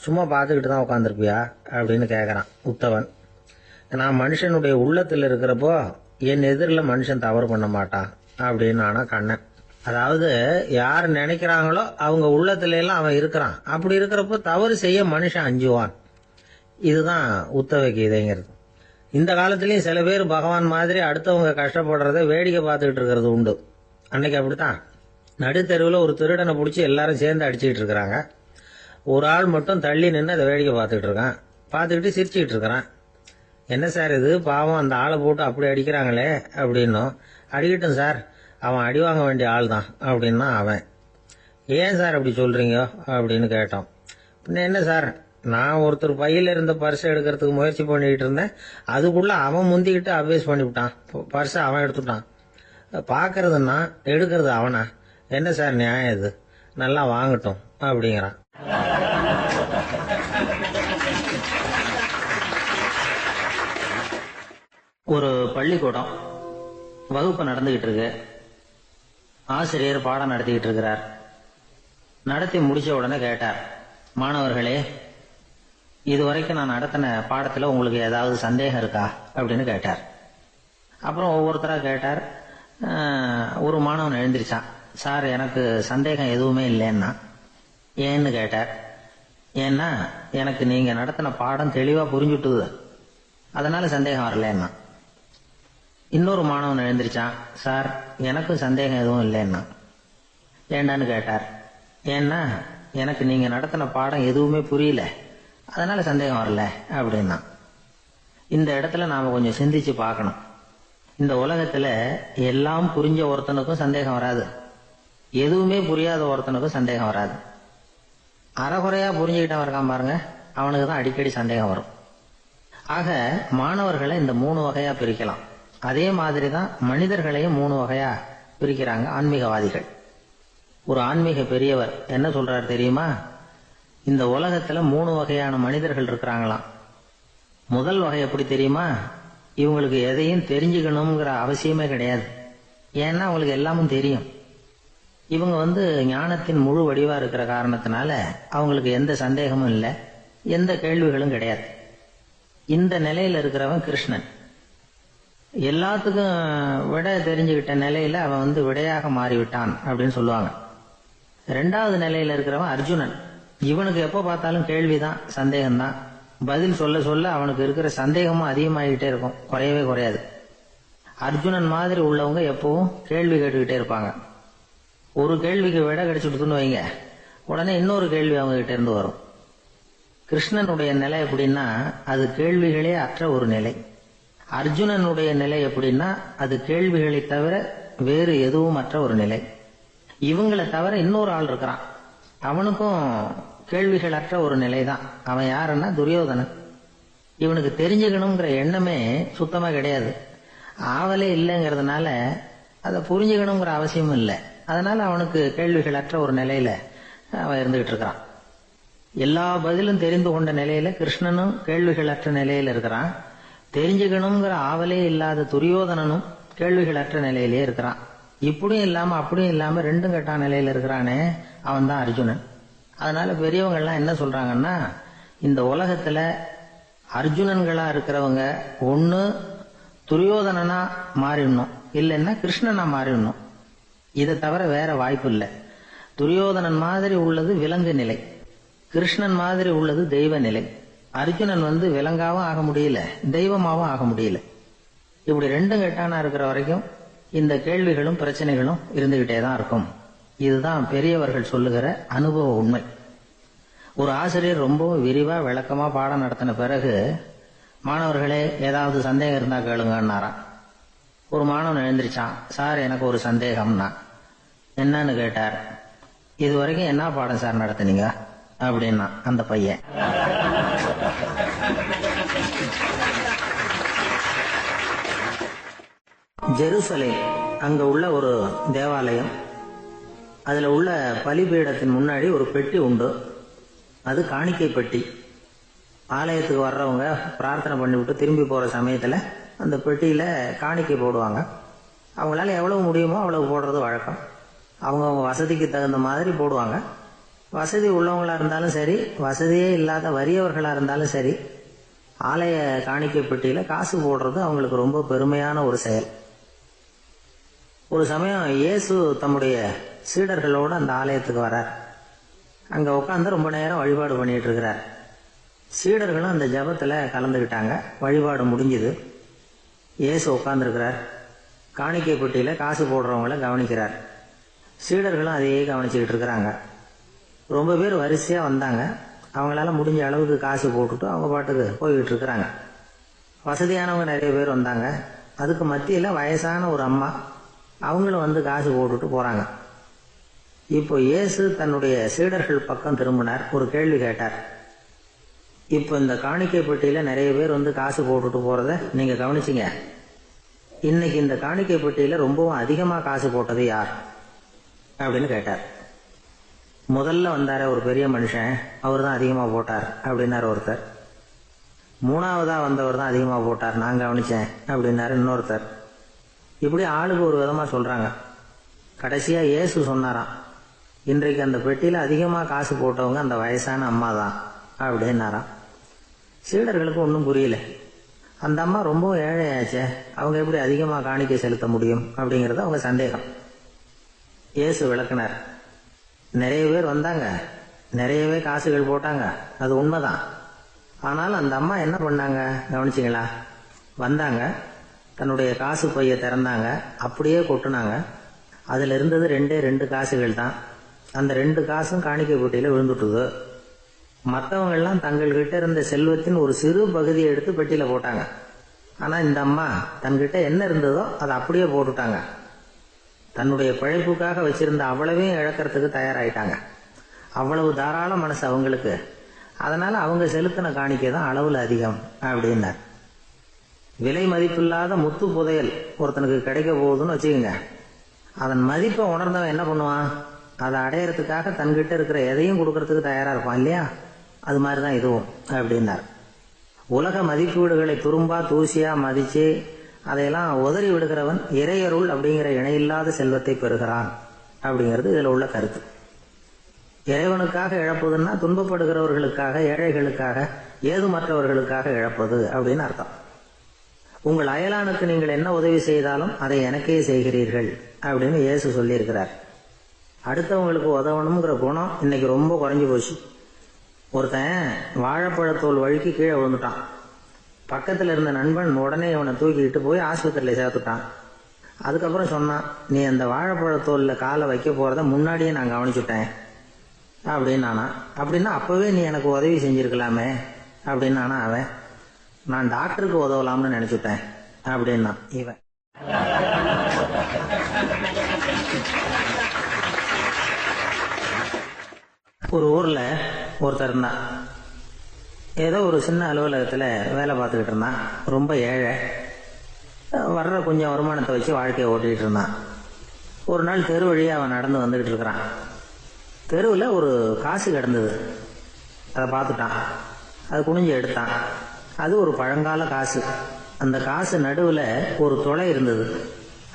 சும்மா பார்த்துக்கிட்டு தான் உட்காந்துருப்பியா அப்படின்னு கேக்குறான் உத்தவன். நான் மனுஷனுடைய உள்ளத்தில் இருக்கிறப்போ என் எதிரில் மனுஷன் தவறு பண்ண மாட்டான் அப்படின்னு ஆனா கண்ணன். அதாவது யார் நினைக்கிறாங்களோ அவங்க உள்ளத்துல எல்லாம் அவன் இருக்கிறான். அப்படி இருக்கிறப்போ தவறு செய்ய மனுஷன் அஞ்சுவான். இதுதான் உத்தவ கீதைங்கிறது. இந்த காலத்திலயும் சில பேர் பகவான் மாதிரி அடுத்தவங்க கஷ்டப்படுறத வேடிக்கை பார்த்துக்கிட்டு இருக்கிறது உண்டு. அன்னைக்கு அப்படித்தான் நடுத்தெருவில் ஒரு திருடனை பிடிச்சி எல்லாரும் சேர்ந்து அடிச்சுக்கிட்டு இருக்கிறாங்க. ஒரு ஆள் மட்டும் தள்ளி நின்று அதை வேடிக்கை பார்த்துக்கிட்டு இருக்கான். பார்த்துக்கிட்டு சிரிச்சுக்கிட்டு இருக்கிறான். என்ன சார் இது, பாவம் அந்த ஆளை போட்டு அப்படி அடிக்கிறாங்களே அப்படின்னும். அடிக்கட்டும் சார், அவன் அடி வாங்க வேண்டிய ஆள் தான் அப்படின்னா அவன். ஏன் சார் அப்படி சொல்றீங்க அப்படின்னு கேட்டோம். பின்ன என்ன சார், நான் ஒருத்தர் பையில இருந்த பர்ஸை எடுக்கிறதுக்கு முயற்சி பண்ணிட்டு இருந்தேன், அதுக்குள்ள அவன் முந்திக்கிட்டு அப்வேஸ் பண்ணிவிட்டான், பர்ஸை அவன் எடுத்துட்டான். பார்க்கறதுன்னா எடுக்கிறது அவனா? என்ன சார் நியாயம் இது, நல்லா வாங்கட்டும் அப்படிங்கிறான். ஒரு பள்ளிக்கூடம் வகுப்பு நடந்துகிட்டு இருக்கு. ஆசிரியர் பாடம் நடத்திக்கிட்டு இருக்கிறார். நடத்தி முடிச்ச உடனே கேட்டார், மாணவர்களே, இதுவரைக்கும் நான் நடத்தின பாடத்துல உங்களுக்கு ஏதாவது சந்தேகம் இருக்கா அப்படின்னு கேட்டார். அப்புறம் ஒவ்வொருத்தரா கேட்டார். ஒரு மாணவன் எழுந்திருச்சான். சார், எனக்கு சந்தேகம் எதுவுமே இல்லைன்னா. ஏன்னு கேட்டார். ஏன்னா எனக்கு நீங்க நடத்தின பாடம் தெளிவா புரிஞ்சுட்டுது, அதனால சந்தேகம் வரலன்னா. இன்னொரு மாணவன் எழுந்திருச்சான். சார், எனக்கும் சந்தேகம் எதுவும் இல்லைன்னா. ஏண்டான்னு கேட்டார். ஏன்னா எனக்கு நீங்க நடத்தின பாடம் எதுவுமே புரியல, அதனால சந்தேகம் வரல அப்படின்னா. இந்த இடத்துல நாம கொஞ்சம் சிந்திச்சு பார்க்கணும். இந்த உலகத்துல எல்லாம் புரிஞ்ச ஒருத்தனுக்கும் சந்தேகம் வராது, எதுவுமே புரியாத ஒருத்தனுக்கும் சந்தேகம் வராது. அறகுறையா புரிஞ்சுக்கிட்டவன் இருக்கான் பாருங்க, அவனுக்கு தான் அடிக்கடி சந்தேகம் வரும். ஆக மாணவர்களை இந்த 3 வகையா பிரிக்கலாம். அதே மாதிரிதான் மனிதர்களையும் 3 வகையா பிரிக்கிறாங்க ஆன்மீகவாதிகள். ஒரு ஆன்மீக பெரியவர் என்ன சொல்றாரு தெரியுமா? இந்த உலகத்துல 3 வகையான மனிதர்கள் இருக்கிறாங்களாம். முதல் வகை எப்படி தெரியுமா? இவங்களுக்கு எதையும் தெரிஞ்சுக்கணுங்கிற அவசியமே கிடையாது. ஏன்னா அவங்களுக்கு எல்லாமும் தெரியும். இவங்க ஞானத்தின் முழு வடிவா இருக்கிற காரணத்தினால அவங்களுக்கு எந்த சந்தேகமும் இல்லை, எந்த கேள்விகளும் கிடையாது. இந்த நிலையில இருக்கிறவன் கிருஷ்ணன். எல்லாத்துக்கும் விட தெரிஞ்சுக்கிட்ட நிலையில அவன் விடையாக மாறிவிட்டான் அப்படின்னு சொல்லுவாங்க. 2வது நிலையில இருக்கிறவன் அர்ஜுனன். இவனுக்கு எப்ப பார்த்தாலும் கேள்விதான், சந்தேகம்தான். பதில் சொல்ல சொல்ல அவனுக்கு இருக்கிற சந்தேகமும் அதிகமாகிட்டே இருக்கும், குறையவே குறையாது. அர்ஜுனன் மாதிரி உள்ளவங்க எப்பவும் கேள்வி கேட்டுக்கிட்டே இருப்பாங்க. ஒரு கேள்விக்கு விட கிடைச்சுட்டுன்னு வைங்க, உடனே இன்னொரு கேள்வி அவங்க கிட்ட இருந்து வரும். கிருஷ்ணனுடைய நிலை எப்படின்னா அது கேள்விகளே அற்ற ஒரு நிலை. அர்ஜுனனுடைய நிலை எப்படின்னா அது கேள்விகளை தவிர வேறு எதுவும் அற்ற ஒரு நிலை. இவங்களை தவிர இன்னொரு ஆள் இருக்கிறான், அவனுக்கும் கேள்விகள் அற்ற ஒரு நிலை தான். அவன் யாருன்னா துரியோதனன். இவனுக்கு தெரிஞ்சுக்கணுங்கிற எண்ணமே சுத்தமா கிடையாது. ஆவலே இல்லைங்கிறதுனால அதை புரிஞ்சுக்கணுங்கிற அவசியமும் இல்லை. அதனால அவனுக்கு கேள்விகள் அற்ற ஒரு நிலையில அவன் இருந்துகிட்டு இருக்கிறான். எல்லா பதிலும் தெரிந்து கொண்ட நிலையில கிருஷ்ணனும் கேள்விகள் அற்ற நிலையில இருக்கிறான். தெரிஞ்சுக்கணுங்கிற ஆவலே இல்லாத துரியோதனனும் கேள்விகள் அற்ற நிலையிலே இருக்கிறான். இப்படியும் இல்லாம அப்படியும் இல்லாம 2ம் கெட்டான நிலையில இருக்கிறானே, அவன் தான் அர்ஜுனன். அதனால பெரியவங்க எல்லாம் என்ன சொல்றாங்கன்னா, இந்த உலகத்துல அர்ஜுனன்களா இருக்கிறவங்க ஒண்ணு துரியோதனனா மாறிடணும், இல்லைன்னா கிருஷ்ணனா மாறிடணும். இதை தவிர வேற வாய்ப்பு இல்லை. துரியோதனன் மாதிரி உள்ளது விலங்கு நிலை, கிருஷ்ணன் மாதிரி உள்ளது தெய்வ நிலை. அர்ஜுனன் விலங்காவும் ஆக முடியல, தெய்வமாவும் ஆக முடியல. இப்படி 2ம் கெட்டானா இருக்கிற வரைக்கும் இந்த கேள்விகளும் பிரச்சனைகளும் இருந்துகிட்டே தான் இருக்கும். இதுதான் பெரியவர்கள் சொல்லுகிற அனுபவ உண்மை. ஒரு ஆசிரியர் ரொம்பவும் விரிவா விளக்கமா பாடம் நடத்தின பிறகு, மாணவர்களே ஏதாவது சந்தேகம் இருந்தா கேளுங்கன்னாராம். ஒரு மாணவன் எழுந்திருச்சான். சார், எனக்கு ஒரு சந்தேகம்னா. என்னன்னு கேட்டார். இது வரைக்கும் என்ன பாடம் சார் நடத்தினீங்க அப்படின்னா அந்த பையன். ஜெருசலேம் அங்க உள்ள ஒரு தேவாலயம். அதுல உள்ள பலிபீடத்தின் முன்னாடி ஒரு பெட்டி உண்டு. அது காணிக்கை பெட்டி. ஆலயத்துக்கு வர்றவங்க பிரார்த்தனை பண்ணிவிட்டு திரும்பி போற சமயத்துல அந்த பெட்டியில காணிக்கை போடுவாங்க. அவங்களால எவ்வளவு முடியுமோ அவ்வளவு போடுறது வழக்கம். அவங்க வசதிக்கு தகுந்த மாதிரி போடுவாங்க. வசதி உள்ளவங்களா இருந்தாலும் சரி, வசதியே இல்லாத வறியவர்களா இருந்தாலும் சரி, ஆலய காணிக்கை பெட்டியில காசு போடுறது அவங்களுக்கு ரொம்ப பெருமையான ஒரு செயல். ஒரு சமயம் இயேசு தம்முடைய சீடர்களோடு அந்த ஆலயத்துக்கு வர்றார். அங்க உட்காந்து ரொம்ப நேரம் வழிபாடு பண்ணிட்டு இருக்கிறார். சீடர்களும் அந்த ஜபத்துல கலந்துகிட்டாங்க. வழிபாடு முடிஞ்சுது. இயேசு உட்கார்ந்துருக்கிறார். காணிக்கை பெட்டியில காசு போடுறவங்கள கவனிக்கிறார். சீடர்களும் அதையே கவனிச்சுக்கிட்டு இருக்கிறாங்க. ரொம்ப பேர் வரிசையா வந்தாங்க. அவங்களால முடிஞ்ச அளவுக்கு காசு போட்டுட்டு அவங்க பாட்டுக்கு போய்கிட்டு இருக்கிறாங்க. வசதியானவங்க நிறைய பேர் வந்தாங்க. அதுக்கு மத்தியில் வயசான ஒரு அம்மா, அவங்களும் வந்து காசு போட்டுட்டு போறாங்க. இப்போ இயேசு தன்னுடைய சீடர்கள் பக்கம் திரும்பினார், ஒரு கேள்வி கேட்டார். இப்போ இந்த காணிக்கை பெட்டியில நிறைய பேர் வந்து காசு போட்டுட்டு போறத நீங்க கவனிச்சிங்க. இன்னைக்கு இந்த காணிக்கை பெட்டியில ரொம்பவும் அதிகமா காசு போட்டது யார் அப்படின்னு கேட்டார். முதல்ல வந்தார ஒரு பெரிய மனுஷன், அவர் தான் அதிகமா போட்டார் அப்படின்னாரு ஒருத்தர். மூணாவதா வந்தவர் தான் அதிகமா போட்டார், நான் கவனிச்சேன் அப்படின்னாரு இன்னொருத்தர். இப்படி ஆளுக்கு ஒரு விதமா சொல்றாங்க. கடைசியா இயேசு சொன்னாராம், இன்றைக்கு அந்த பெட்டியில அதிகமா காசு போட்டவங்க அந்த வயசான அம்மா தான் அப்படின்னாராம். சீடர்களுக்கு ஒன்றும் புரியல. அந்த அம்மா ரொம்ப ஏழையாச்சே, அவங்க எப்படி அதிகமாக காணிக்கை செலுத்த முடியும் அப்படிங்கிறது அவங்க சந்தேகம். இயேசு விளக்குனார். நிறைய பேர் வந்தாங்க, நிறையவே காசுகள் போட்டாங்க, அது உண்மைதான். ஆனால் அந்த அம்மா என்ன பண்ணாங்க கவனிச்சிங்களா? வந்தாங்க, தன்னுடைய காசு பைய திறந்தாங்க, அப்படியே கொட்டுனாங்க. அதில் இருந்தது 2 காசுகள் தான். அந்த 2 காசும் காணிக்கை பெட்டியில் விழுந்துட்டுது. மற்றவங்கெல்லாம் தங்கள்கிட்ட இருந்த செல்வத்தின் ஒரு சிறு பகுதியை எடுத்து பெட்டியில போட்டாங்க. ஆனா இந்த அம்மா தன்கிட்ட என்ன இருந்ததோ அதை அப்படியே போட்டுட்டாங்க. தன்னுடைய பிழைப்புக்காக வச்சிருந்த அவ்வளவையும் இழக்கிறதுக்கு தயாராயிட்டாங்க. அவ்வளவு தாராள மனசு அவங்களுக்கு. அதனால அவங்க செலுத்தின காணிக்கை தான் அளவுல அதிகம் அப்படின்னார். விலை மதிப்பில்லாத முத்து புதையல் ஒருத்தனுக்கு கிடைக்க போகுதுன்னு வச்சுக்கோங்க. அதன் மதிப்பை உணர்ந்தவன் என்ன பண்ணுவான்? அதை அடையறதுக்காக தன்கிட்ட இருக்கிற எதையும் கொடுக்கறதுக்கு தயாரா இருப்பான் இல்லையா? அது மாதிரிதான் இதுவும் அப்படின்னார். உலக மதிப்பீடுகளை துரும்பா தூசியா மதிச்சு அதையெல்லாம் உதறி விடுகிறவன் இறையருள் அப்படிங்கிற இணையில்லாத செல்வத்தை பெறுகிறான் அப்படிங்கிறது இதுல உள்ள கருத்து. இறைவனுக்காக இழப்பதுன்னா துன்பப்படுகிறவர்களுக்காக, ஏழைகளுக்காக, ஏதுமற்றவர்களுக்காக இழப்பது அப்படின்னு அர்த்தம். உங்கள் அயலானுக்கு நீங்கள் என்ன உதவி செய்தாலும் அதை எனக்கே செய்கிறீர்கள் அப்படின்னு இயேசு சொல்லியிருக்கிறார். அடுத்தவங்களுக்கு உதவணுங்கிற குணம் இன்னைக்கு ரொம்ப குறைஞ்சு போச்சு. ஒருத்தன் வாழைப்பழத்தோல் வழுக்கி கீழே விழுந்துட்டான். பக்கத்தில் இருந்த நண்பன் உடனே இவனை தூக்கிட்டு போய் ஆஸ்பத்திரியில் சேர்த்துட்டான். அதுக்கப்புறம் சொன்னான், நீ அந்த வாழைப்பழத்தோல்ல காலை வைக்க போறத முன்னாடியே நான் கவனிச்சுட்டேன் அப்படின்னானா. அப்படின்னா அப்பவே நீ எனக்கு உதவி செஞ்சிருக்கலாமே அப்படின்னானா அவன். நான் டாக்டருக்கு உதவலாம்னு நினைச்சுட்டேன் அப்படின்னா இவன். ஒரு ஊர்ல ஒருத்தர் இருந்தான். ஏதோ ஒரு சின்ன அலுவலகத்துல வேலை பார்த்துக்கிட்டு இருந்தான். ரொம்ப ஏழை. வர்ற கொஞ்சம் வருமானத்தை வச்சு வாழ்க்கையை ஓட்டிகிட்டு இருந்தான். ஒரு நாள் தெரு வழியா அவன் நடந்து வந்துகிட்டு இருக்கிறான். தெருவில் ஒரு காசு கிடந்தது. அதை பார்த்துட்டான். அது குனிஞ்சு எடுத்தான். அது ஒரு பழங்கால காசு. அந்த காசு நடுவில் ஒரு துளை இருந்தது.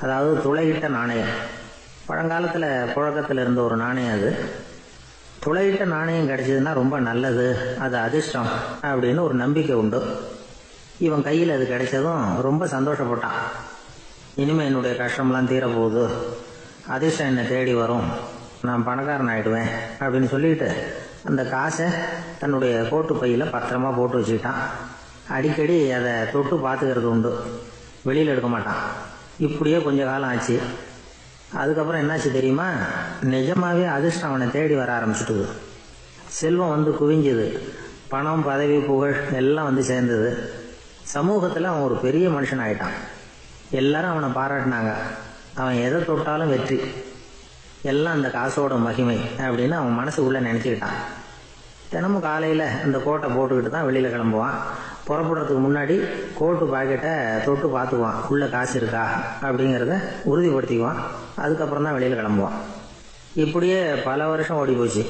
அதாவது துளையிட்ட நாணயம். பழங்காலத்தில் புழக்கத்தில் இருந்த ஒரு நாணயம் அது. துளையிட்ட நாணயம் கிடைச்சதுன்னா ரொம்ப நல்லது, அது அதிர்ஷ்டம் அப்படின்னு ஒரு நம்பிக்கை உண்டு. இவன் கையில் அது கிடைச்சதும் ரொம்ப சந்தோஷப்பட்டான். இனிமே என்னுடைய கஷ்டம்லாம் தீரப்போகுது, அதிர்ஷ்டம் என்னை தேடி வரும், நான் பணக்காரன் ஆயிடுவேன் அப்படின்னு சொல்லிட்டு அந்த காசை தன்னுடைய கோட்டு பையில பத்திரமா போட்டு வச்சுக்கிட்டான். அடிக்கடி அதை தொட்டு பார்த்துக்கிறது உண்டு, வெளியில் எடுக்க மாட்டான். இப்படியே கொஞ்ச காலம் ஆச்சு. அதுக்கப்புறம் என்னாச்சு தெரியுமா? நிஜமாவே அதிர்ஷ்டம் அவனை தேடி வர ஆரம்பிச்சுட்டுது. செல்வம் வந்து குவிஞ்சுது. பணம், பதவி, புகழ் எல்லாம் வந்து சேர்ந்தது. சமூகத்தில் அவன் ஒரு பெரிய மனுஷன் ஆயிட்டான். எல்லாரும் அவனை பாராட்டினாங்க. அவன் எதை தொட்டாலும் வெற்றி, எல்லாம் அந்த காசோட மகிமை அப்படின்னு அவன் மனசுக்குள்ள நினைச்சுக்கிட்டான். தினமும் காலையில் அந்த கோட்டை போட்டுக்கிட்டு தான் வெளியில் கிளம்புவான். புறப்படுறதுக்கு முன்னாடி கோட்டு பாக்கெட்டை தொட்டு பார்த்துக்குவான், உள்ள காசு இருக்கா அப்படிங்கிறத உறுதிப்படுத்திக்குவான். அதுக்கப்புறம் தான் வெளியில் கிளம்புவான். இப்படியே பல வருஷம் ஓடி போச்சு.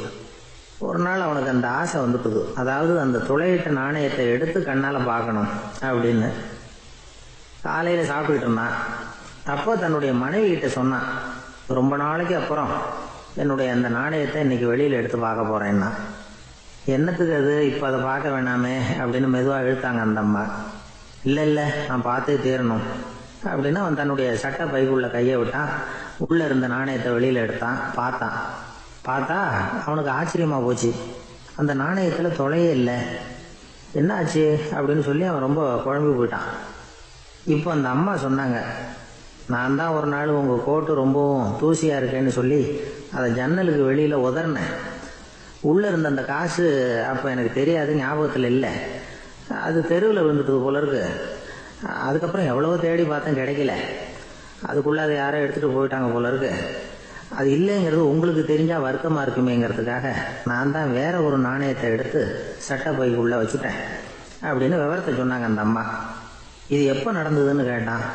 ஒரு நாள் அவனுக்கு அந்த ஆசை வந்துட்டுது. அதாவது அந்த துளையிட்ட நாணயத்தை எடுத்து கண்ணால் பார்க்கணும் அப்படின்னு. காலையில் சாப்பிட்டுக்கிட்டு இருந்தான். அப்போ தன்னுடைய மனைவி கிட்ட சொன்னான், ரொம்ப நாளைக்கு அப்புறம் என்னுடைய அந்த நாணயத்தை இன்னைக்கு வெளியில் எடுத்து பார்க்க போறேன்னா. என்னத்துக்கு அது, இப்போ அதை பார்க்க வேணாமே அப்படின்னு மெதுவாக இழுத்தாங்க அந்த அம்மா. இல்லை இல்லை, நான் பார்த்தே தீரணும் அப்படின்னு அவன் தன்னுடைய சட்டை பைக்குள்ள கையை விட்டான். உள்ள இருந்த நாணயத்தை வெளியில் எடுத்தான். பார்த்தா அவனுக்கு ஆச்சரியமா போச்சு. அந்த நாணயத்தில் தொலையே இல்லை. என்ன ஆச்சு அப்படின்னு சொல்லி அவன் ரொம்ப குழம்பி போயிட்டான். இப்போ அந்த அம்மா சொன்னாங்க, நான் தான் ஒரு நாள் உங்கள் கோட்டு ரொம்பவும் தூசியாக இருக்கேன்னு சொல்லி அதை ஜன்னலுக்கு வெளியில் உதறினேன். உள்ளே இருந்த அந்த காசு அப்போ எனக்கு தெரியாது, ஞாபகத்தில் இல்லை. அது தெருவில் விழுந்துட்டது போல இருக்கு. அதுக்கப்புறம் எவ்வளவோ தேடி பார்த்தேன், கிடைக்கல. அதுக்குள்ளே அதை யாரோ எடுத்துகிட்டு போயிட்டாங்க போல இருக்கு. அது இல்லைங்கிறது உங்களுக்கு தெரிஞ்சால் வருத்தமாக இருக்குமேங்கிறதுக்காக நான் தான் வேற ஒரு நாணயத்தை எடுத்து சட்டை பைக்குள்ளே வச்சுட்டேன் அப்படின்னு விவரத்தை சொன்னாங்க அந்த அம்மா. இது எப்போ நடந்ததுன்னு கேட்டான்.